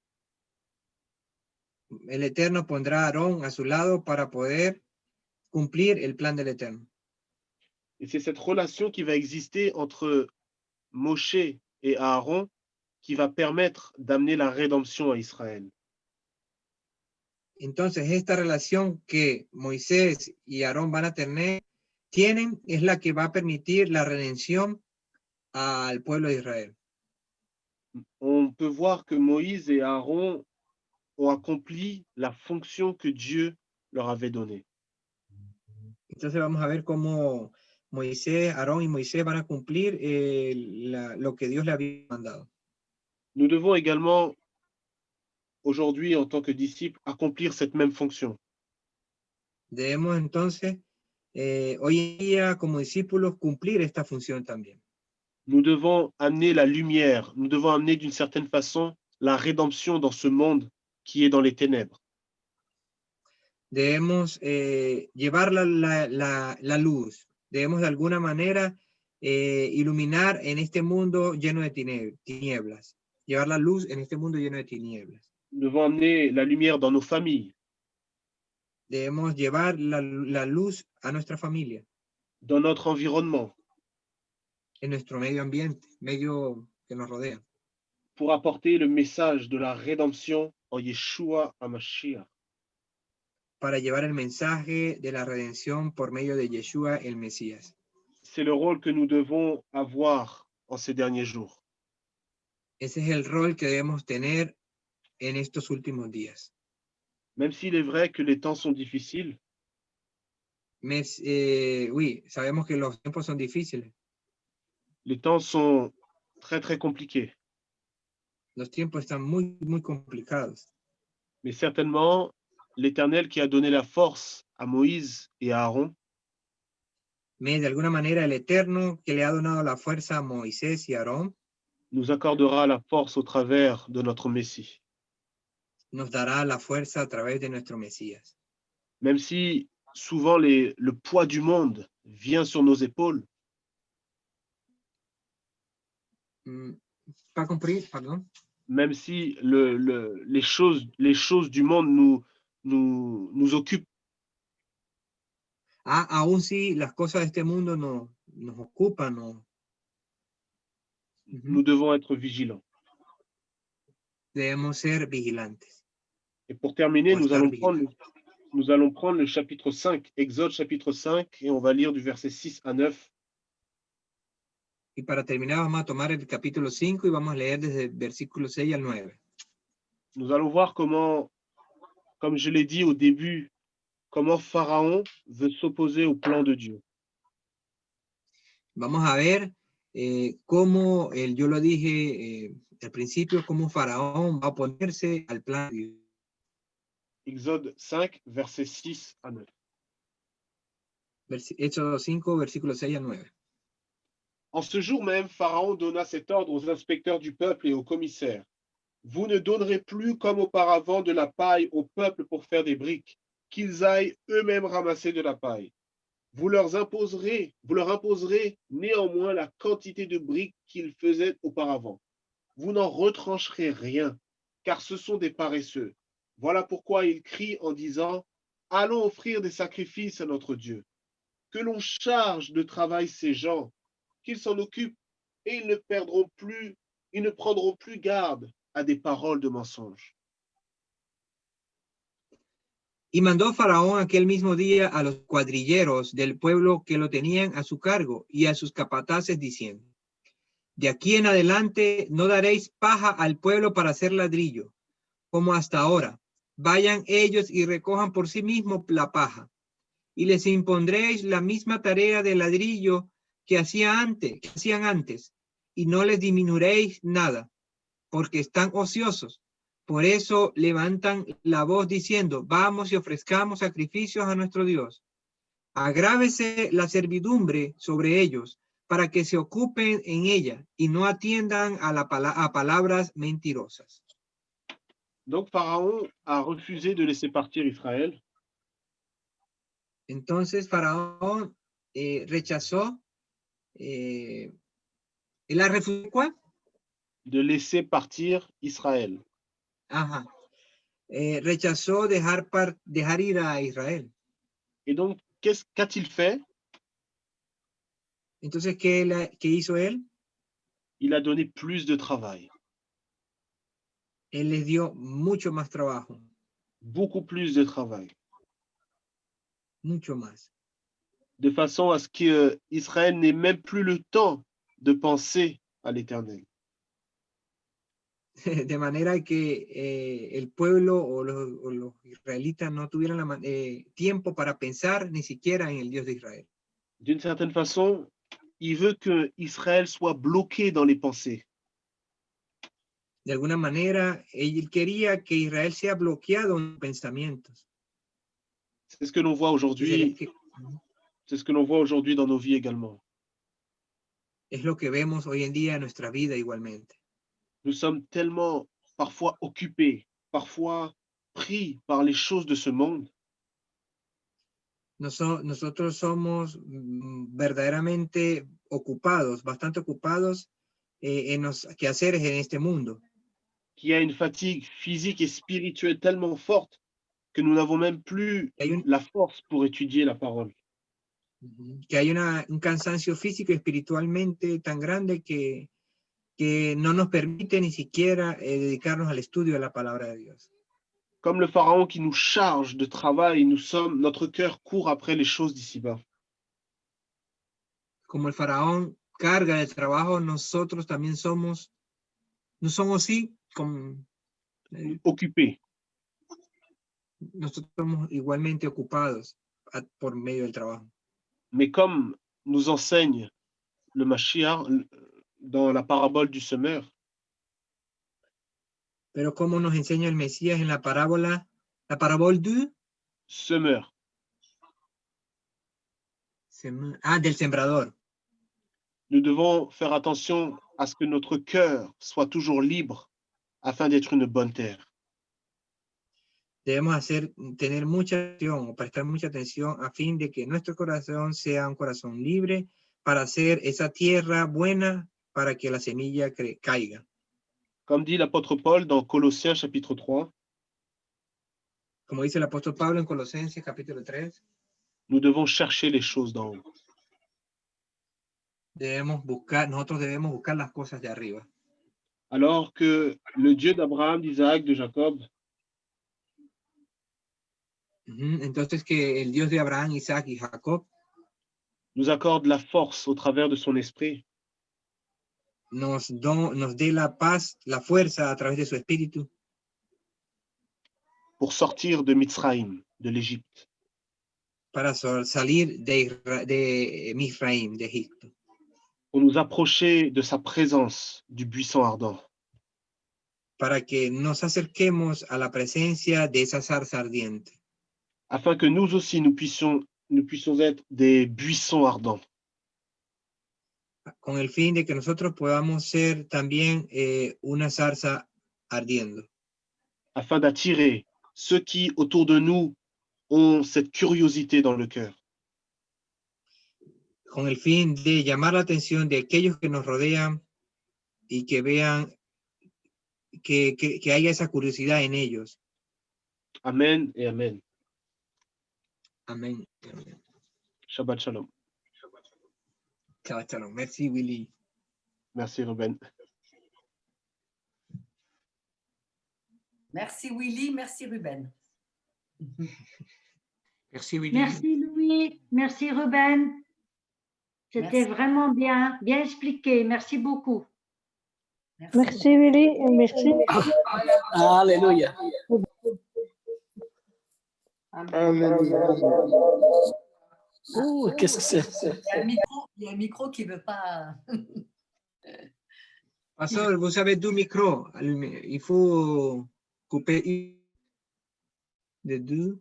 El Eterno pondrá a Aarón a su lado para poder cumplir el plan del Eterno. Et c'est cette relation qui va exister entre Moshe et Aaron qui va permettre d'amener la rédemption à Israël. Entonces, esta relación que Moisés y Aarón van a tener, tienen, es la que va a permitir la redención al pueblo de Israel. On peut voir que Moïse et Aaron ont accompli la fonction que Dieu leur avait donnée. Entonces vamos a ver cómo Moisés, Aarón y Moisés van a cumplir lo que Dios le había mandado. Nous devons également, aujourd'hui, en tant que disciples, accomplir cette même fonction. Debemos entonces, hoy en día, como discípulos, cumplir esta función también. Nous devons amener la lumière, nous devons amener d'une certaine façon la rédemption dans ce monde qui est dans les ténèbres. Debemos llevar la luz. Debemos de alguna manera iluminar en este mundo lleno de tinieblas. Llevar la luz en este mundo lleno de tinieblas. Nous devons amener la lumière dans nos familles, Debemos llevar la luz a nuestra familia, dans notre environnement, en nuestro medio ambiente, medio que nos rodea, pour apporter le message de la rédemption en Yeshua HaMashiach. para llevar el mensaje de la redención por medio de Yeshua el Mesías. C'est le rôle que nous devons avoir en ces derniers jours. Ese es el rol que debemos tener en estos últimos días. Même s'il est vrai que les temps sont difficiles, Oui, sabemos que los tiempos son difíciles. les temps sont très très compliqués. Los tiempos están muy, muy complicados. Mais certainement, l'Éternel qui a donné la force à Moïse et à Aaron De alguna manera, el Eterno que le ha donado la fuerza a Moisés y a Aarón nous accordera la force au travers de notre Messie. nos dará la fuerza a través de nuestro Mesías. Même si souvent le poids du monde vient sur nos épaules, Pas compris, pardon. même si les choses du monde nous occupent, Aún si las cosas de este mundo nos ocupan, nous devons être vigilants. debemos ser vigilantes. Et pour terminer, Pour nous estar allons vigilantes. prendre le chapitre 5, Exode chapitre 5, et on va lire du verset 6 à 9. Y para terminar, vamos a tomar el capítulo 5 y vamos a leer desde el versículo 6 al 9. Nous allons voir comment, comme je l'ai dit au début, comment Pharaon veut s'opposer au plan de Dieu. Vamos a ver cómo, yo lo dije al principio, cómo Faraón va a oponerse al plan de Dios. Exode 5, versets 6 à 9. Éxodo 5, versículos 6 al 9. En ce jour même, Pharaon donna cet ordre aux inspecteurs du peuple et aux commissaires. Vous ne donnerez plus comme auparavant de la paille au peuple pour faire des briques, qu'ils aillent eux-mêmes ramasser de la paille. Vous leur imposerez néanmoins la quantité de briques qu'ils faisaient auparavant. Vous n'en retrancherez rien, car ce sont des paresseux. Voilà pourquoi ils crient en disant, allons offrir des sacrifices à notre Dieu. Que l'on charge de travail ces gens, qu'ils s'en occupent, et ils ne prendront plus garde à des paroles de mensonge. Y mandó Faraón aquel mismo día a los cuadrilleros del pueblo que lo tenían a su cargo y a sus capataces diciendo, de aquí en adelante no daréis paja al pueblo para hacer ladrillo, como hasta ahora. Vayan ellos y recojan por sí mismos la paja, y les impondréis la misma tarea de ladrillo que hacían antes, y no les disminuiréis nada, porque están ociosos. Por eso levantan la voz diciendo, vamos y ofrezcamos sacrificios a nuestro Dios. Agrávese la servidumbre sobre ellos, para que se ocupen en ella y no atiendan a palabras mentirosas. Donc Pharaon a refusé de laisser partir Israël. Entonces Faraón rechazó ¿Y la refusó cuál? De laisser partir Israël. Ajá. Rechazó dejar ir a Israel. Et donc, qu'a-t-il fait? Entonces, ¿qué hizo él? Il a donné plus de travail. Él les dio mucho más trabajo. Beaucoup plus de travail. Mucho más. De façon à ce qu'Israël n'ait même plus le temps de penser à l'Éternel. De manera que el pueblo o los israelitas no tuvieran tiempo para pensar ni siquiera en el Dios de Israel. D'une certaine façon, il veut que Israël soit bloqué dans les pensées. De alguna manera, él quería que Israel sea bloqueado en pensamientos. C'est ce que l'on voit aujourd'hui. C'est ce que l'on voit aujourd'hui dans nos vies également. Es lo que vemos hoy en día en nuestra vida igualmente. Nous sommes tellement parfois occupés, parfois pris par les choses de ce monde. Nosotros somos verdaderamente ocupados, bastante ocupados en los quehaceres en este mundo. Qu'il y a une fatigue physique et spirituelle tellement forte que nous n'avons même plus la force pour étudier la parole. Que hay un cansancio físico y espiritualmente tan grande que no nos permite ni siquiera dedicarnos al estudio de la palabra de Dios. Comme le Pharaon qui nous charge de travail, notre cœur court après les choses d'ici-bas. Como el faraón carga de trabajo, nosotros también somos, no somos así, occupés. Nosotros somos igualmente ocupados por medio del trabajo. Mais comme nous enseigne le Mashiach dans la parabole du semeur, pero como nos enseña el Mesías en la parábola du semeur. Del sembrador. Nous devons faire attention à ce que notre cœur soit toujours libre afin d'être une bonne terre. Debemos tener mucha atención o prestar mucha atención a fin de que nuestro corazón sea un corazón libre para hacer esa tierra buena para que la semilla caiga. Comme dit l'apôtre Paul dans Colossiens chapitre 3, como dice el apóstol Pablo en Colosenses capítulo 3, nous devons chercher les choses d'en haut. Nosotros debemos buscar las cosas de arriba. Alors que le Dieu d'Abraham, d'Isaac, de Jacob, entonces que el Dios de Abraham, Isaac y Jacob nous accorde la force au travers de son esprit nos dé la paz, la fuerza a través de su espíritu pour sortir de Mitzraïm, de l'Égypte. Para salir de Misraim, de Egipto. Pour nous approcher de sa présence, du buisson ardent. Para que nos acerquemos a la presencia de esa zarza ardiente. Afin que nous aussi, nous puissions être des buissons ardents. Con el fin de que nosotros podamos ser también una zarza ardiendo. Afin d'attirer ceux qui, autour de nous, ont cette curiosité dans le cœur. Con el fin de llamar la atención de aquellos que nos rodean y que vean que haya esa curiosidad en ellos. Amen et amen. Amén. Shabbat shalom. Shabbat shalom. Merci, Willy. Merci, Ruben. Merci, Willy. Merci, Ruben. Merci, Willy. Merci, Louis. Merci, Ruben. C'était vraiment bien expliqué. Merci beaucoup. Merci, Willy. Et merci. Alléluia. Qu'est-ce que c'est? Il y a un micro qui ne veut pas. Pastor, vous avez deux micros. Il faut couper les deux.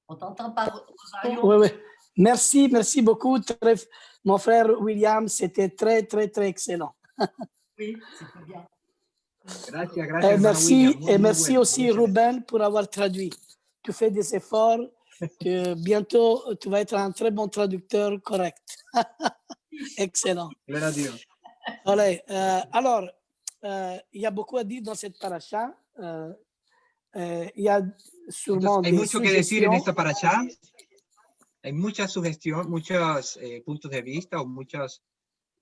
On t'entend pas, Rosario. Oui. Merci beaucoup. Mon frère William, c'était très, très, très excellent. Oui, c'était bien. Gracias, gracias, hermano Merci, William. Muy, et muy merci bueno, aussi muy excelente. Ruben pour avoir traduit. Tu fais des efforts, que bientôt tu vas être un très bon traducteur correct. Excellent. Gloria a Dios. Allez, alors, il y a beaucoup à dire dans cette paracha. Il y a sûrement Entonces, hay des mucho que decir en suggestions. esta parashá. Hay mucha sugestión, muchos puntos de vista o muchas,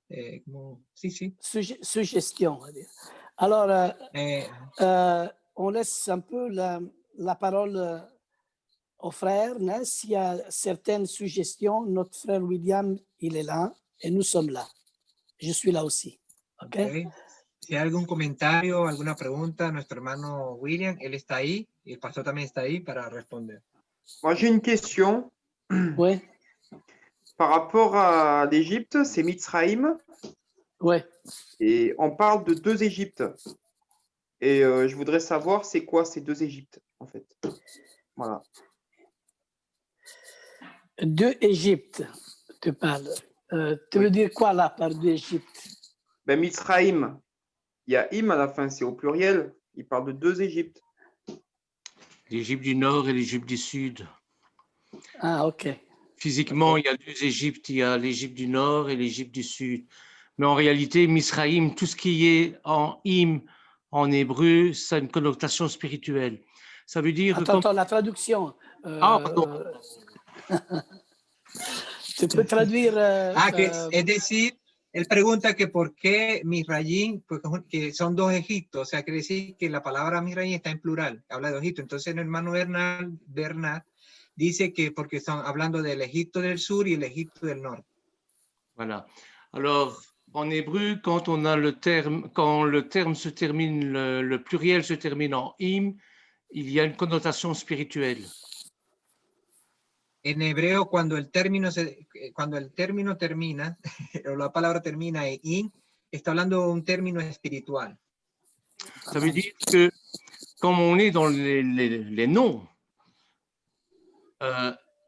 sí, sí. Suggestions, on va dire. Alors, on laisse un peu la parole aux frères. Hein. S'il y a certaines suggestions, notre frère William, il est là et nous sommes là. Je suis là aussi. Okay. Si hay algún comentario, alguna pregunta, nuestro hermano William, él está ahí y el pastor también está ahí para responder. Moi, j'ai une question. Oui. Par rapport à l'Égypte, c'est Mitzraïm. Oui. Et on parle de 2 Égyptes. Et je voudrais savoir c'est quoi ces 2 Égyptes, en fait. Voilà. 2 Égyptes, tu parles. Tu veux dire quoi là par 2 Égyptes? Ben, Mitzraïm, il y a Im à la fin, c'est au pluriel. Il parle de 2 Égyptes. L'Égypte du Nord et l'Égypte du Sud. Ah, ok. Physiquement, il y a 2 Égyptes. Il y a l'Égypte du Nord et l'Égypte du Sud. Mais en réalité, Misraïm, tout ce qui est en Im, en hébreu, ça a une connotation spirituelle. Ça veut dire... Attends, la traduction. pardon. Tu peux traduire... es decir, él pregunta que por qué Misraïm, que son 2 Egiptos, o sea, quiere decir que la palabra Misraïm está en plural, habla de Egipto. Entonces el hermano Bernard dice que porque están hablando del Egipto del sur y el Egipto del norte. Voilà. Alors, en hébreu, quand le terme se termine, le pluriel se termine en im, il y a une connotation spirituelle. En hebreo, cuando el término termina, o la palabra termina en in, está hablando de un término espiritual. Ça veut dire que, comme on est dans les noms,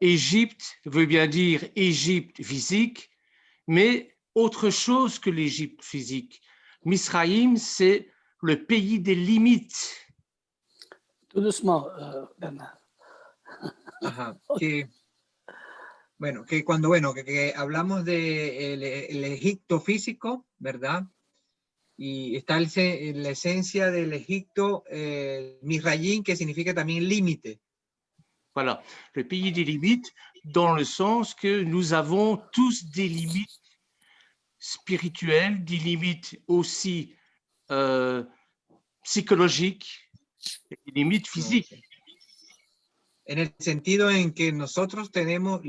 Égypte veut bien dire Égypte physique, mais autre chose que l'Égypte physique. Misraïm, c'est le pays des limites. Tout doucement, Bernard. Ajá, que hablamos de el Egipto físico, ¿verdad? Y está la esencia del Egipto, Misraïm, que significa también límite. Voilà, le pays des limites, dans le sens que nous avons tous des limites spirituelles, des limites aussi psychologiques, des limites physiques. En el sentido en que nosotros tenemos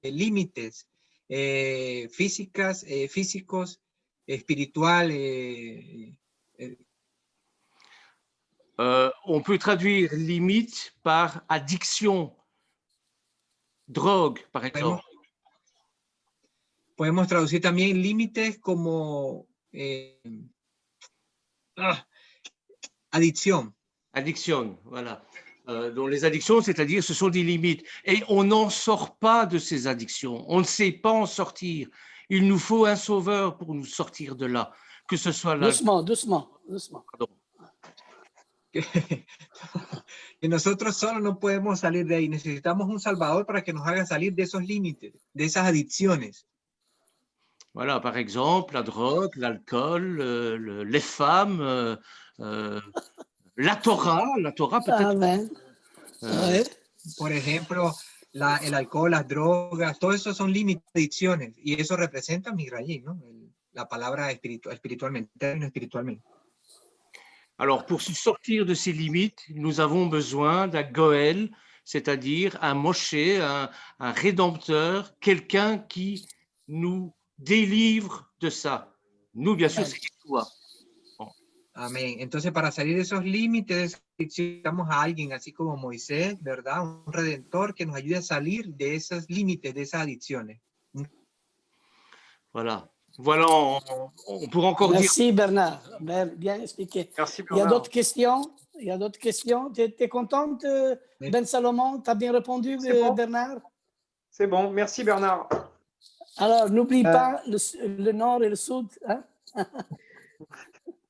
límites físicos, espirituales. On peut traduire limite par addiction, drogue, par exemple. Podemos traducir también límites como adicción. Addiction, voilà. Donc les addictions, c'est-à-dire ce sont des limites. Et on n'en sort pas de ces addictions. On ne sait pas en sortir. Il nous faut un sauveur pour nous sortir de là. Que ce soit là. Doucement. Pardon. Que nosotros solos no podemos salir de ahí. Necesitamos un salvador para que nos haga salir de esos límites, de esas adicciones. Voilà, par exemple, la drogue, l'alcool, les femmes, la Torah peut-être. Amen. Por ejemplo, el alcohol, las drogas, todo eso son límites, adicciones, y eso representa Misraïm, ¿no? La palabra espiritualmente, término espiritualmente. Alors, pour se sortir de ces limites, nous avons besoin d'un Goël, c'est-à-dire un Moshe, un rédempteur, quelqu'un qui nous délivre de ça. Nous, bien sûr, c'est toi. Amén. Entonces, para salir de esos límites, necesitamos a alguien así como Moisés, ¿verdad? Un redentor que nos ayude a salir de esos límites, de esas adicciones. Voilà. Voilà, on pourrait encore Merci Bernard, bien expliqué. Merci Il y a d'autres questions? Tu es contente, Ben Salomon? Tu as bien répondu, bon. Bernard? C'est bon, merci Bernard. Alors, n'oublie pas le nord et le sud. Hein?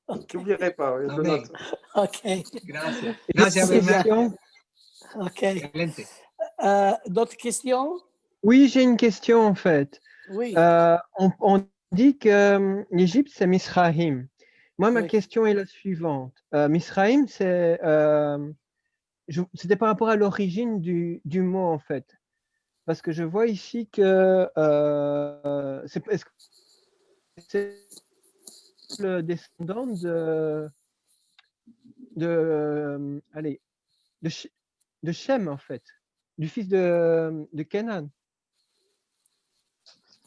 Je n'oublierai pas, je le note. OK. Gracias. Gracias, C'est Bernard. bien. OK. Excelente. D'autres questions? Oui, j'ai une question en fait. Oui. On dit que l'Égypte, c'est Misraïm. Moi, ma Oui. question est la suivante. Misraïm, c'était par rapport à l'origine du mot en fait. Parce que je vois ici que est-ce que c'est le descendant de Shem en fait, du fils de Canaan.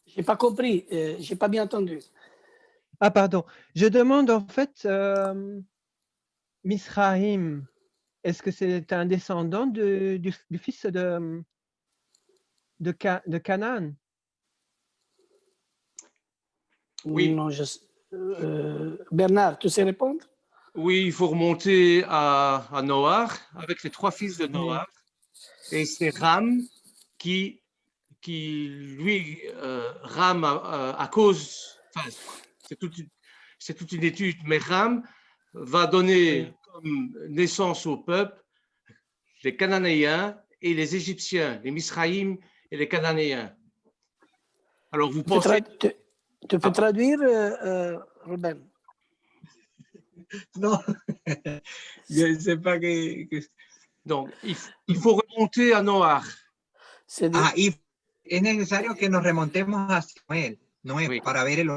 Je n'ai pas compris, je n'ai pas bien entendu. Ah, pardon. Je demande en fait, Misraïm, est-ce que c'est un descendant du fils de Canaan? Oui. Non, Bernard, tu sais répondre? Oui, il faut remonter à Noach, avec les 3 fils de Noach. Et c'est Ram qui lui, Ram à cause, enfin, c'est toute une étude, mais Ram va donner comme naissance au peuple les Cananéens et les Égyptiens, les Misraïm et les Cananéens. Alors, vous pensez… Tu peux traduire, Ruben? Non, je ne sais pas que… Donc, il faut remonter à Noach. Y es necesario que nos remontemos a Noé, Oui. para ver el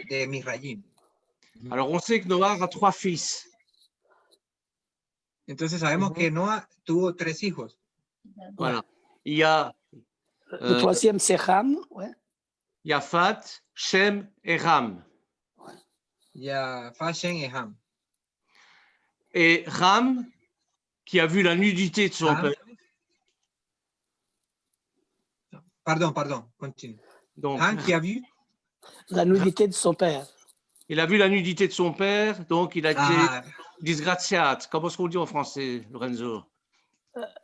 de Misraïm. Alors, on sait que Noach a 3 fils. Entonces sabemos que Noah tuvo 3 hijos. Voilà. Il y a… Le troisième, c'est Ham. Ouais. Yafat, Shem et Ram. Yafat, Shem et Ham. Et Ram, qui a vu la nudité de son père. Pardon, continue. Donc, Ham qui a vu la nudité de son père. Il a vu la nudité de son père, donc il a été disgraziato. Comment est-ce qu'on dit en français, Lorenzo?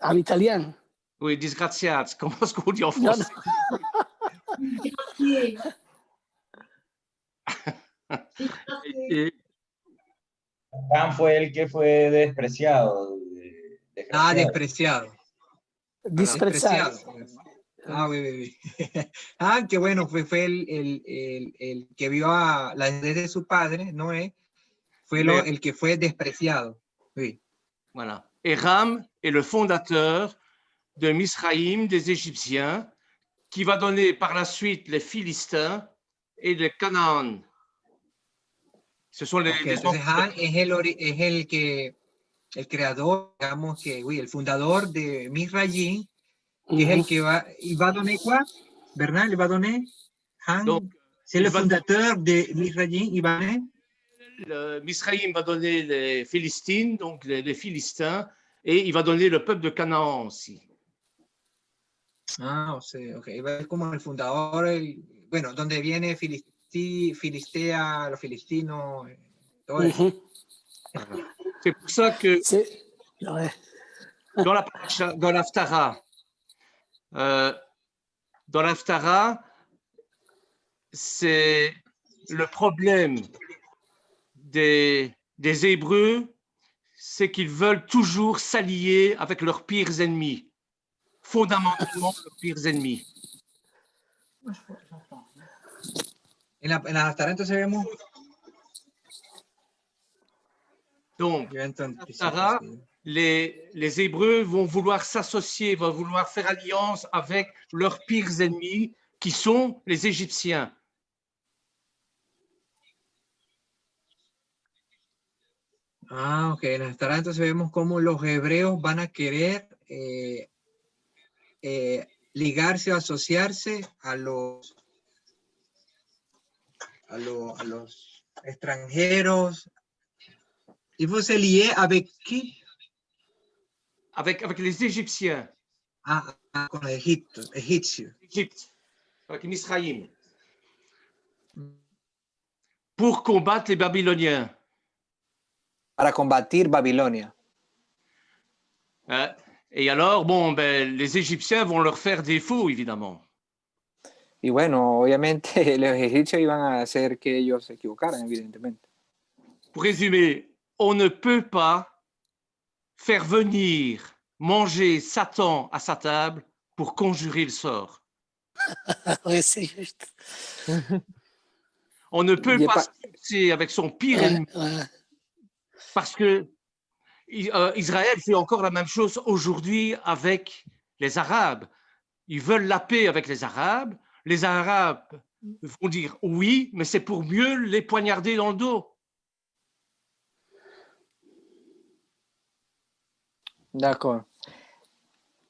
En italien. Oui, disgraziato. Comment est-ce qu'on dit en français? Ham fue el que fue despreciado. Despreciado. Despreciado. Oui. Qué bueno, fue el que vio a la desnudez de su padre, Noé, fue el que fue despreciado. Oui. Voilà. Et Ram est le fondateur de Misraïm, des Égyptiens, qui va donner par la suite les Philistins et les Canaan. Ce sont les Entonces, Han es el creador, digamos que, oui, el fundador de Misraïm, qui est el que va a donner quoi? Bernard, il va donner Han, c'est le fondateur de Misraïm, il va donner? Misraïm va donner les Philistines, donc les Philistins, et il va donner le peuple de Canaan aussi. Ok. Il va être como el fundador, bueno, donde viene Filistea, los filistinos, todo eso. C'est pour ça que dans l'Haftara, c'est le problème des Hébreux, c'est qu'ils veulent toujours s'allier avec leurs pires ennemis, fondamentalement leurs pires ennemis. En la Haftara, entonces vemos. Donc, Haftara, les Hébreux vont vouloir s'associer, vont vouloir faire alliance avec leurs pires ennemis, qui sont les Égyptiens. Ok. En la Haftara, entonces vemos cómo los hebreos van a querer ligarse o asociarse a los extranjeros. Il faut se lier avec qui? Avec les Égyptiens. Con los egipcios. Égypte, avec Misraïm. Pour combattre les Babyloniens. Para combatir Babilonia. Et alors, les Égyptiens vont leur faire défaut, évidemment. Y bueno, obviamente los egipcios iban a hacer que ellos se equivocaran, evidentemente. Pour résumer, on ne peut pas faire venir manger Satan à sa table pour conjurer le sort. Oui, c'est juste. On ne peut pas se fixer avec son pire ennemi Ouais. parce que Israël fait encore la même chose aujourd'hui avec les Arabes. Ils veulent la paix avec les Arabes. Les Arabes vont dire oui, mais c'est pour mieux les poignarder dans le dos. D'accord.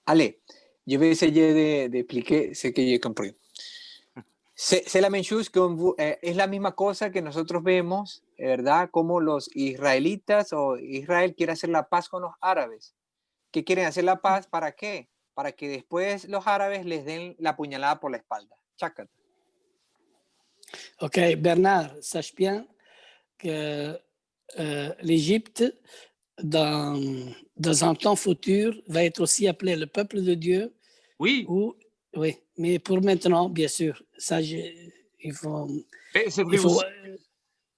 Allez, je vais essayer d'expliquer ce que j'ai compris. C'est la même chose que es la misma cosa que nosotros vemos, ¿verdad? Como los israelitas o Israel quiere hacer la paz con los árabes. ¿Qué quieren hacer la paz? ¿Para qué? Para que después los árabes les den la puñalada por la espalda. Chácate. Ok, Bernard, sache bien que l'Égypte, dans un temps futur, va être aussi appelé le peuple de Dieu. Oui. Oui, mais pour maintenant, bien sûr, ça, il faut... C'est vrai aussi.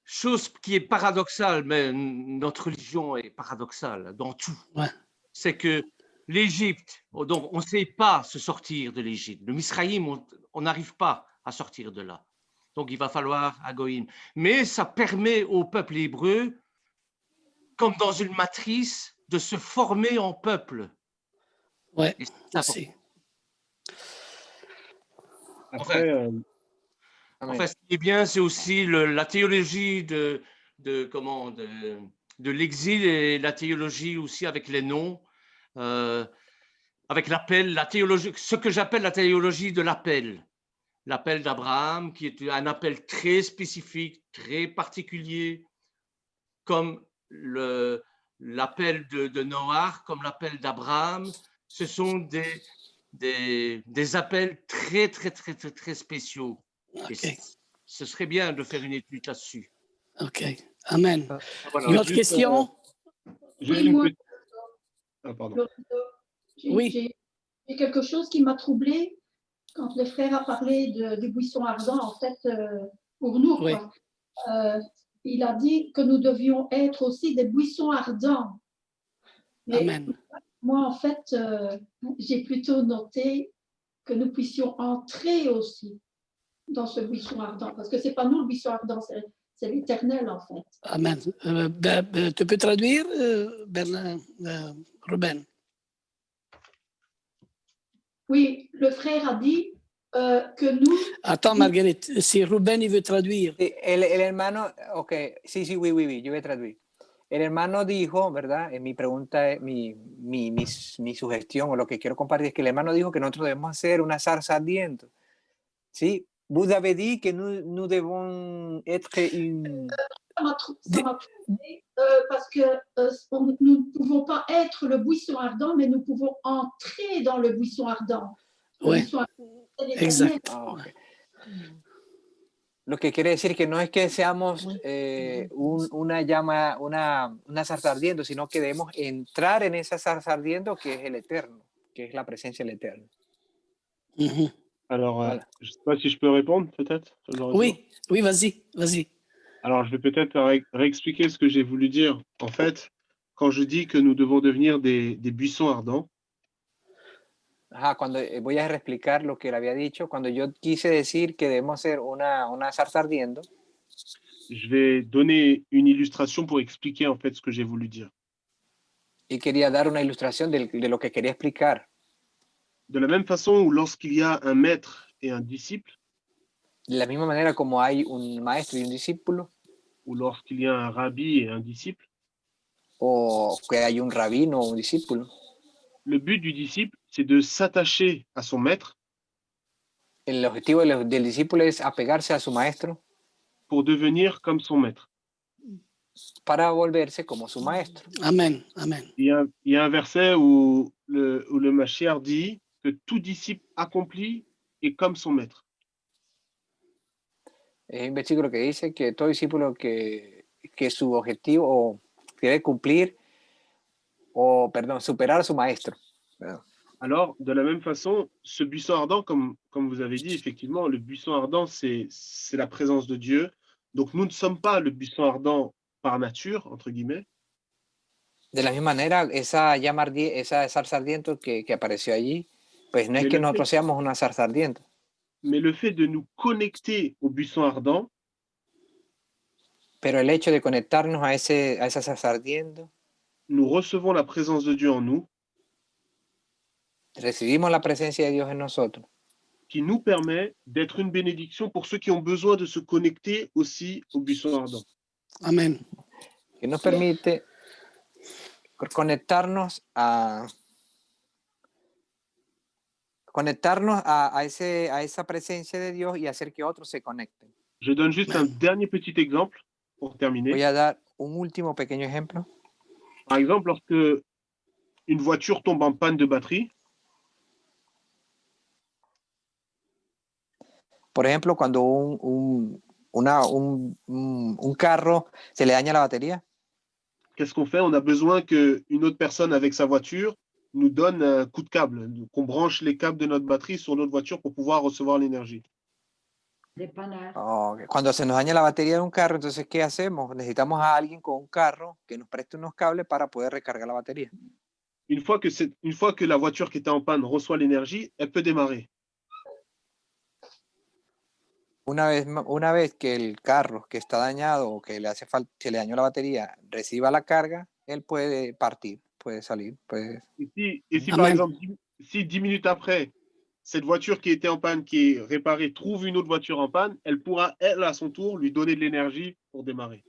Chose qui est paradoxale, mais notre religion est paradoxale dans tout. Ouais. C'est que l'Égypte, donc on ne sait pas se sortir de l'Égypte. Le Misraïm, on n'arrive pas à sortir de là. Donc il va falloir Agoïm. Mais ça permet au peuple hébreu, comme dans une matrice, de se former en peuple. Ouais, aussi. Après, enfin, ce qui est bien, c'est aussi la théologie de l'exil et la théologie aussi avec les noms, avec l'appel, la théologie, ce que j'appelle la théologie de l'appel. L'appel d'Abraham, qui est un appel très spécifique, très particulier, comme l'appel de Noach, comme l'appel d'Abraham. Ce sont des appels très, très, très, très, très spéciaux. Okay. Ce serait bien de faire une étude là-dessus. Ok, amen. Voilà, Une autre question? Juste Oui, une moi, petite... Ah, pardon. Oui. J'ai quelque chose qui m'a troublée quand le frère a parlé du buisson ardent, en fait, pour nous. Oui. Quoi. Il a dit que nous devions être aussi des buissons ardents. Mais amen. Moi, en fait, j'ai plutôt noté que nous puissions entrer aussi dans ce buisson ardent, parce que ce n'est pas nous le buisson ardent, c'est l'Éternel, en fait. Amen. Tu peux traduire, Ruben? Oui, le frère a dit que nous... Attends, Marguerite, si Ruben il veut traduire. El hermano, ok, sí, oui, yo voy a traduire. El hermano dijo, ¿verdad? Mi pregunta, mi sugestión o lo que quiero compartir es que el hermano dijo que nosotros debemos hacer una zarza ardiente. ¿Sí? Vous avez dit que nous devons être une... Ça m'a troublé parce que nous ne pouvons pas être le buisson ardent, mais nous pouvons entrer dans le buisson ardent. Oui, exact. Ah, okay. Lo que quiere decir que no es que seamos una llama, una zarza ardiendo, sino que debemos entrar en esa zarza ardiendo que es el Eterno, que es la presencia del Eterno. Alors, voilà. je ne sais pas si je peux répondre, peut-être. Oui, vas-y. Alors, je vais peut-être réexpliquer ce que j'ai voulu dire. En fait, quand je dis que nous devons devenir des buissons ardents, voy a reexplicar lo que le había dicho. Cuando yo quise decir que debemos ser una zarza ardiendo, je vais donner une illustration pour expliquer en fait ce que j'ai voulu dire. Y quería dar una ilustración de lo que quería explicar. De la même façon où lorsqu'il y a un maître et un disciple, de la misma manera como hay un maestro y un discípulo, ou lorsqu'il y a un rabbi et un disciple, o que hay un rabino o un discípulo, le but du disciple, c'est de s'attacher à son maître. El objetivo del discípulo es apegarse a su maestro pour devenir comme son maître. Para volverse como su maestro. Amen, amen. Il y a un verset où le Mashiach dit que tout disciple accompli est comme son maître. Es un versículo que dice que todo discípulo que su objetivo debe cumplir, superar a su maestro. Alors, de la même façon, ce buisson ardent, comme vous avez dit, effectivement, le buisson ardent, c'est la présence de Dieu. Donc, nous ne sommes pas le buisson ardent par nature, entre guillemets. De la misma manera, esa esa zarza ardiente que apareció allí, pues no es Mais que le nosotros fait- seamos una zarza ardiente, Mais le fait de nous connecter au buisson ardent, pero el hecho de conectarnos a esa zarza ardiente, nous recevons la présence de Dieu en nous, recibimos la presencia de Dios en nosotros, qui nous permet d'être une bénédiction pour ceux qui ont besoin de se connecter aussi au buisson ardent. Amen. que nos permite conectarnos a esa presencia de Dios y hacer que otros se conecten. Je donne juste un dernier petit exemple pour terminer. Voy a dar un último pequeño ejemplo. Par exemple, lorsque une voiture tombe en panne de batterie, Por ejemplo, cuando un carro se le daña la batería, qu'est-ce qu'on fait? On a besoin qu'une autre personne avec sa voiture nous donne un coup de câble, qu'on branche les câbles de notre batterie sur notre voiture pour pouvoir recevoir l'énergie. cuando se nos daña la batería de un carro, entonces, ¿qué hacemos? Necesitamos a alguien con un carro que nos preste unos cables para poder recargar la batería. Une fois que la voiture qui était en panne reçoit l'énergie, elle peut démarrer. Una vez que el carro que está dañado o que se le dañó la batería reciba la carga, él puede partir, puede salir. Et si par exemple, si 10 minutes après, cette voiture qui était en panne, qui est réparée, trouve une autre voiture en panne, elle pourra, elle, à son tour, lui donner de l'énergie pour démarrer.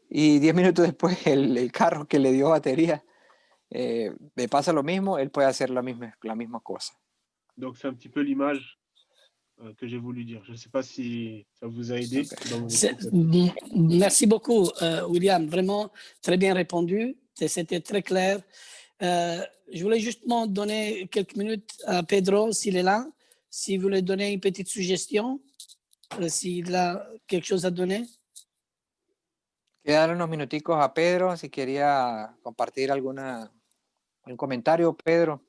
Y 10 minutos después, el carro que le dio batería le pasa lo mismo, él puede hacer la misma cosa. Donc, c'est un petit peu l'image que j'ai voulu dire. Je ne sais pas si ça vous a aidé. Merci beaucoup, William. Vraiment, très bien répondu. C'était très clair. Je voulais justement donner quelques minutes à Pedro, s'il est là. Si vous voulez donner une petite suggestion, s'il a quelque chose à donner. Quiero dar unos minuticos a Pedro, si quería compartir un comentario, Pedro.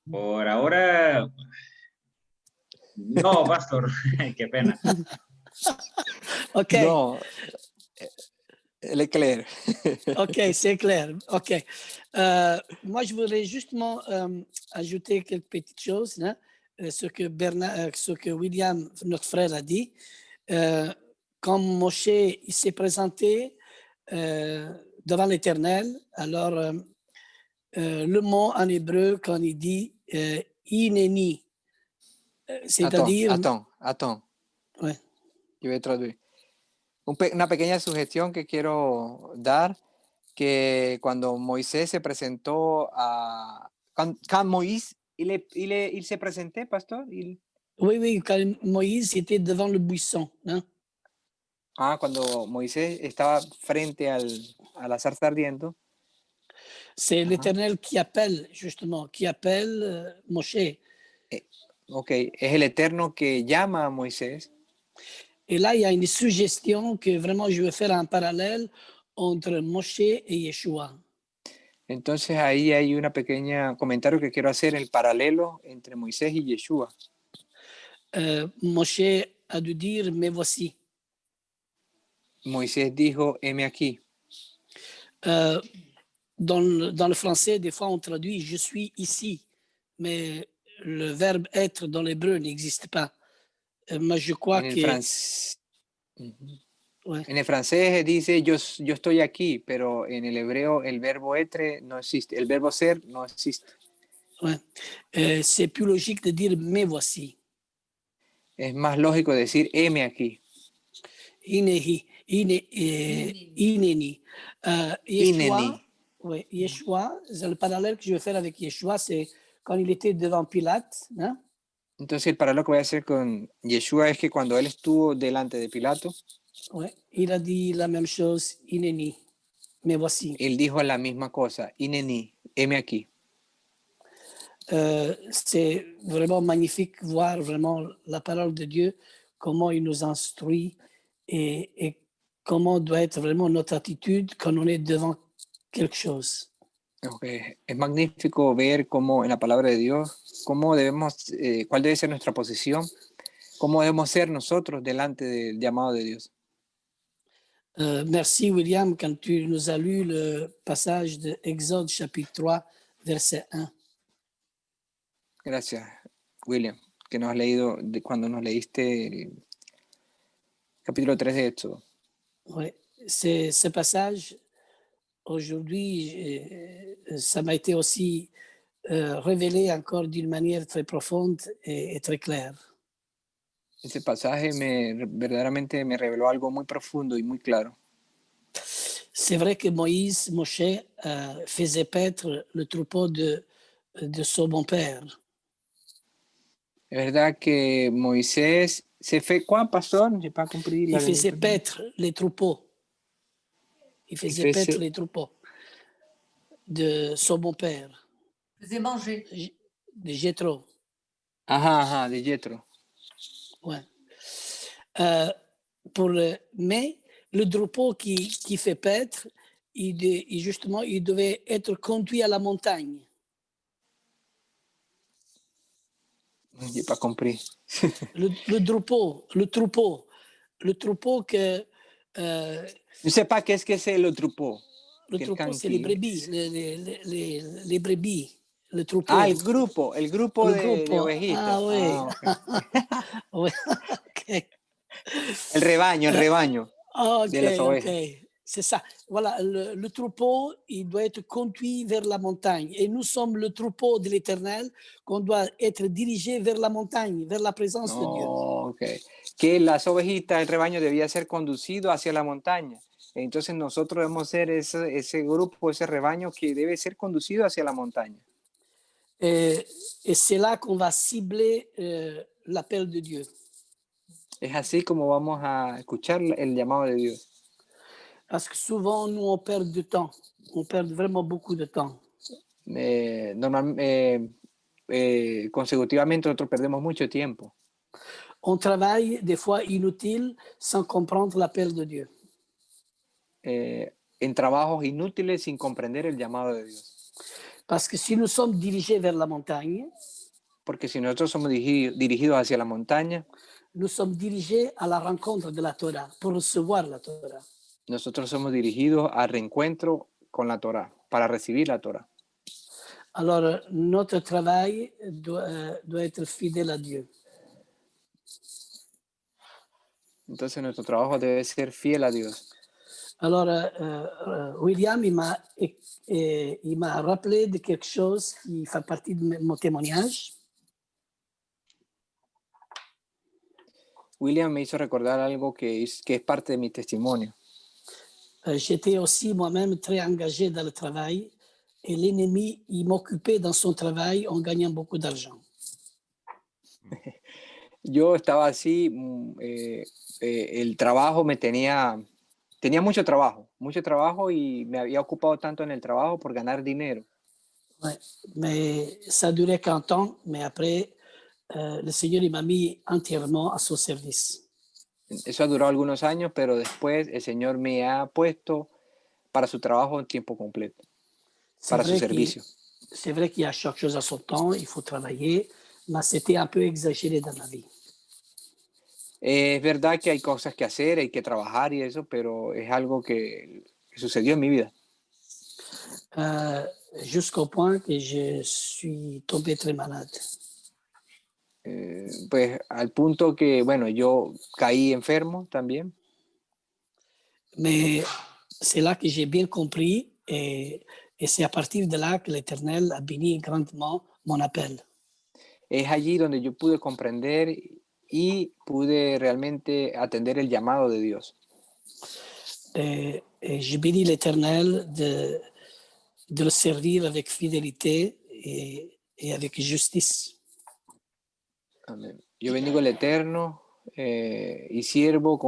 Por ahora, no, pastor, qué pena. Ok. No, c'est clair. Ok, c'est clair. Ok. Moi, je voudrais justement ajouter quelques petites choses. Hein, ce que William, notre frère, a dit. Quand Moshe il s'est présenté devant l'Éternel, alors le mot en hébreu, quand il dit Hineni, c'est-à-dire... Attends. Ouais. Yo voy a traducir. Una pequeña sugestión que quiero dar, que cuando Moisés se presentó quand Moïse, il se présentait, pasteur? Oui, quand Moïse était devant le buisson. Hein? Cuando Moisés estaba frente a la zarza ardiente. C'est l'Éternel qui appelle, justement, Moshe. Ok, es el Eterno que llama a Moisés. Et là, il y a une suggestion que vraiment je veux faire un parallèle entre Moshe et Yeshua. Entonces ahí hay un pequeño comentario que quiero hacer, el paralelo entre Moisés y Yeshua. Moshe a dû dire, me voici. Moisés dijo, heme aquí. Dans le français, des fois, on traduit « je suis ici », mais le verbe « être » dans l'hébreu n'existe pas. Moi, je crois que... En el francés dice yo estoy aquí, pero en el hebreo el verbo être no existe, el verbo ser no existe. Ouais. C'est plus logique de dire « me voici ». Es más lógico decir heme aquí. Ineni. Yeshua, le parallèle que je vais faire avec Yeshua, c'est quand il était devant Pilate. Hein? Entonces el paralelo que voy a hacer con Yeshua es que cuando él estuvo delante de Pilato, il a dit la même chose, Ineni, me voici. Él dijo la misma cosa, Ineni, heme aquí. C'est vraiment magnifique voir vraiment la parole de Dieu, comment il nous instruit et comment doit être vraiment notre attitude quand on est devant quelque chose. Okay. Es magnífico ver cómo en la palabra de Dios, cómo debemos, cuál debe ser nuestra posición, cómo debemos ser nosotros delante del llamado de Dios. Merci William quand tu nous as lu le passage de Exode chapitre 3 verset 1. Gracias, William, que nos has leído cuando nos leíste el capítulo 3 de Éxodo. Oui, ce passage, aujourd'hui, ça m'a été aussi révélé encore d'une manière très profonde et très claire. Ese pasaje verdaderamente me reveló algo muy profundo y muy claro. C'est vrai que Moshe faisait paître le troupeau de son bon-père. Es verdad que Moisés se fait quoi, pastor? J'ai pas compris. Il faisait paître les troupeaux. Il faisait paître les troupeaux de son bon-père. Il faisait manger. De Jéthro. Ajá, de Jéthro. Ouais. Mais le troupeau qui fait paître, justement, il devait être conduit à la montagne. J'ai pas compris. le troupeau que... Je sais pas qu'est-ce que c'est le troupeau. Le troupeau, c'est les brebis, les brebis. Le troupeau. Ah, el grupo de ovejitas. Ah, oui. Ah, okay. Oui. Okay. El rebaño de las ovejas. Okay. C'est ça. Voilà, le troupeau, il doit être conduit vers la montagne. Et nous sommes le troupeau de l'Éternel, qu'on doit être dirigé vers la montagne, vers la présence de Dieu. Okay. Que las ovejitas, el rebaño debía ser conducido hacia la montaña. Entonces nosotros debemos ser ese grupo, ese rebaño que debe ser conducido hacia la montaña. Et c'est là qu'on va cibler l'appel de Dieu. Es así como vamos a escuchar el llamado de Dios. Parce que souvent, nous, on perd du temps. On perd vraiment beaucoup de temps. Consecutivamente, nosotros perdemos mucho tiempo. On travaille des fois inutile sans comprendre l'appel de Dieu. En trabajos inútiles sin comprender el llamado de Dios. Parce que si nous sommes dirigés vers la montagne, porque si nosotros somos dirigidos hacia la montaña, nous sommes dirigés à la rencontre de la Torah, pour recevoir la Torah. Nosotros somos dirigidos al reencuentro con la Torah, para recibir la Torah. Alors, notre travail doit être fidèle à Dieu. Entonces, nuestro trabajo debe ser fiel a Dios. Alors, William, il m'a rappelé de quelque chose qui fait partie de mon témoignage. William me hizo recordar algo que es parte de mi testimonio. J'étais aussi moi-même très engagé dans le travail et l'ennemi, il m'occupait dans son travail en gagnant beaucoup d'argent. Yo estaba así, el trabajo tenía mucho trabajo y me había ocupado tanto en el trabajo por ganar dinero. Ouais, mais ça durait qu'un temps, mais après, le Seigneur il m'a mis entièrement à son service. Eso ha durado algunos años, pero después el Señor me ha puesto para su trabajo en tiempo completo, para su servicio. C'est vrai qu'il y a chaque chose à son temps, il faut travailler, mais c'était un peu exagéré dans ma vie. Es verdad que hay cosas que hacer, hay que trabajar y eso, pero es algo que sucedió en mi vida. Jusqu'au point que je suis tombé très malade. Pues al punto que, bueno, yo caí enfermo también. Mais c'est là que j'ai bien compris et c'est à partir de là que l'Éternel a béni grandement mon appel. Es allí donde yo pude comprender y pude realmente atender el llamado de Dios. Et je bénis l'Éternel de le servir avec fidélité et avec justice. Amén. Yo bendigo al Eterno y sirvo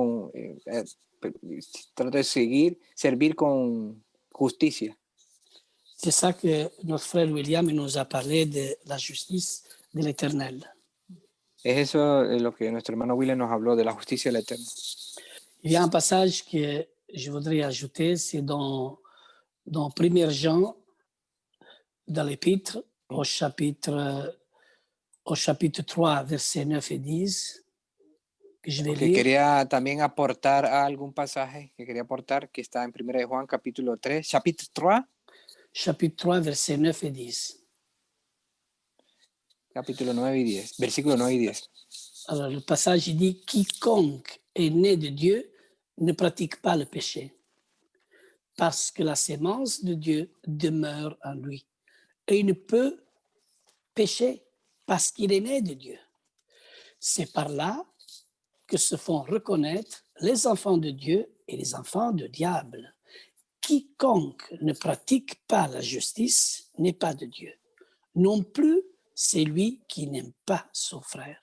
trato de servir con justicia. C'est ça que notre frère William nous a parlé de la justice de l'Éternel. Es eso lo que nuestro hermano William nos habló de la justicia del Eterno. Il y a un passage que je voudrais ajouter, c'est dans 1 Jean, dans l'Épître, au chapitre 3, versets 9 et 10, que je vais Porque lire. quería también aportar a algún pasaje que quería aportar, que está en 1 de Juan, capítulo 3, chapitre 3. Chapitre 3, versets 9 et 10. Capítulo 9 y 10, versículo 9 y 10. Alors, le passage, il dit « Quiconque est né de Dieu ne pratique pas le péché, parce que la sémence de Dieu demeure en lui. Et il ne peut pécher parce qu'il est né de Dieu. C'est par là que se font reconnaître les enfants de Dieu et les enfants du diable. Quiconque ne pratique pas la justice n'est pas de Dieu. Non plus celui qui n'aime pas son frère. »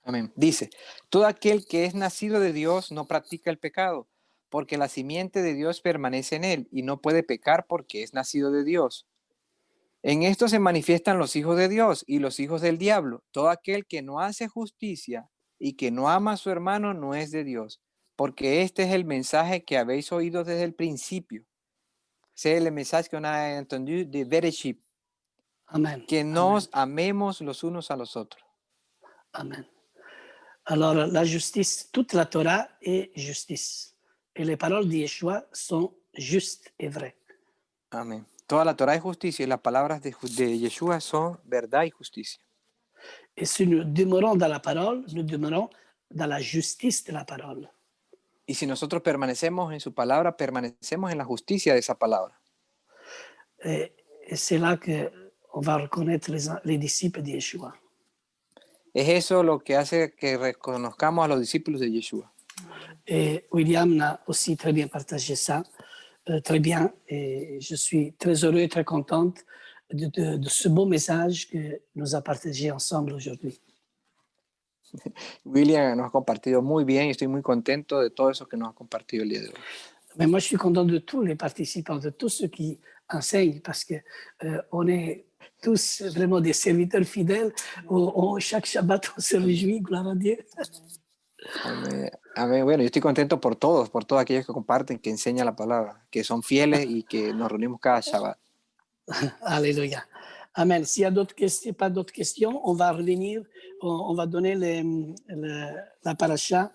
Amén. Dice, todo aquel que es nacido de Dios no practica el pecado, porque la simiente de Dios permanece en él y no puede pecar porque es nacido de Dios. En esto se manifiestan los hijos de Dios y los hijos del diablo. Todo aquel que no hace justicia y que no ama a su hermano no es de Dios, porque este es el mensaje que habéis oído desde el principio. C'est le message qu'on a entendu de Bereshit. Amen. Que nos amemos los unos a los otros. Amen. Alors, la justice, toute la Torah est justice. Et les paroles de Yeshua sont justes et vraies. Amén. Toda la Torah es justicia y las palabras de Yeshua son verdad y justicia. Et si nous demeurons dans la parole, nous demeurons dans la justice de la parole. Y si nosotros permanecemos en su palabra, permanecemos en la justicia de esa palabra. Et c'est là qu'on va reconnaître les disciples de Yeshua. Es eso lo que hace que reconozcamos a los discípulos de Yeshua. Et William a aussi très bien partagé ça, très bien. Et je suis très heureux et très contente de ce beau message que nous a partagé ensemble aujourd'hui. William nos ha compartido muy bien y estoy muy contento de todo eso que nos ha compartido el día de hoy. Mais moi, je suis content de tous les participants, de tous ceux qui enseignent, parce que on est tous vraiment des serviteurs fidèles. Chaque Shabbat, on se réjouit, gloire à Dieu. Amén. Amén. Bueno, yo estoy contento por todos aquellos que comparten, que enseñan la palabra, que son fieles y que nos reunimos cada Shabbat. Alléluia. Amen. S'il y a pas d'autres questions, on va revenir, on va donner la paracha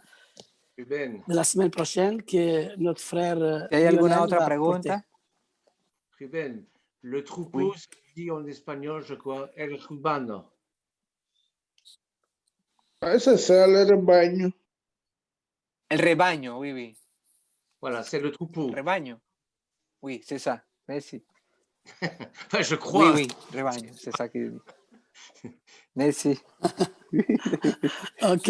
de la semaine prochaine que notre frère. ¿Hay alguna otra pregunta? Ruben, le troupeau, se dit en espagnol, je crois, el rebaño. Ese es el rebaño. El rebaño, oui, oui. Voilà, c'est le troupeau. Rebaño. Oui, c'est ça. Merci. Enfin, je crois. Oui, oui, rebaño, c'est ça qu'il dit. Merci. Ok.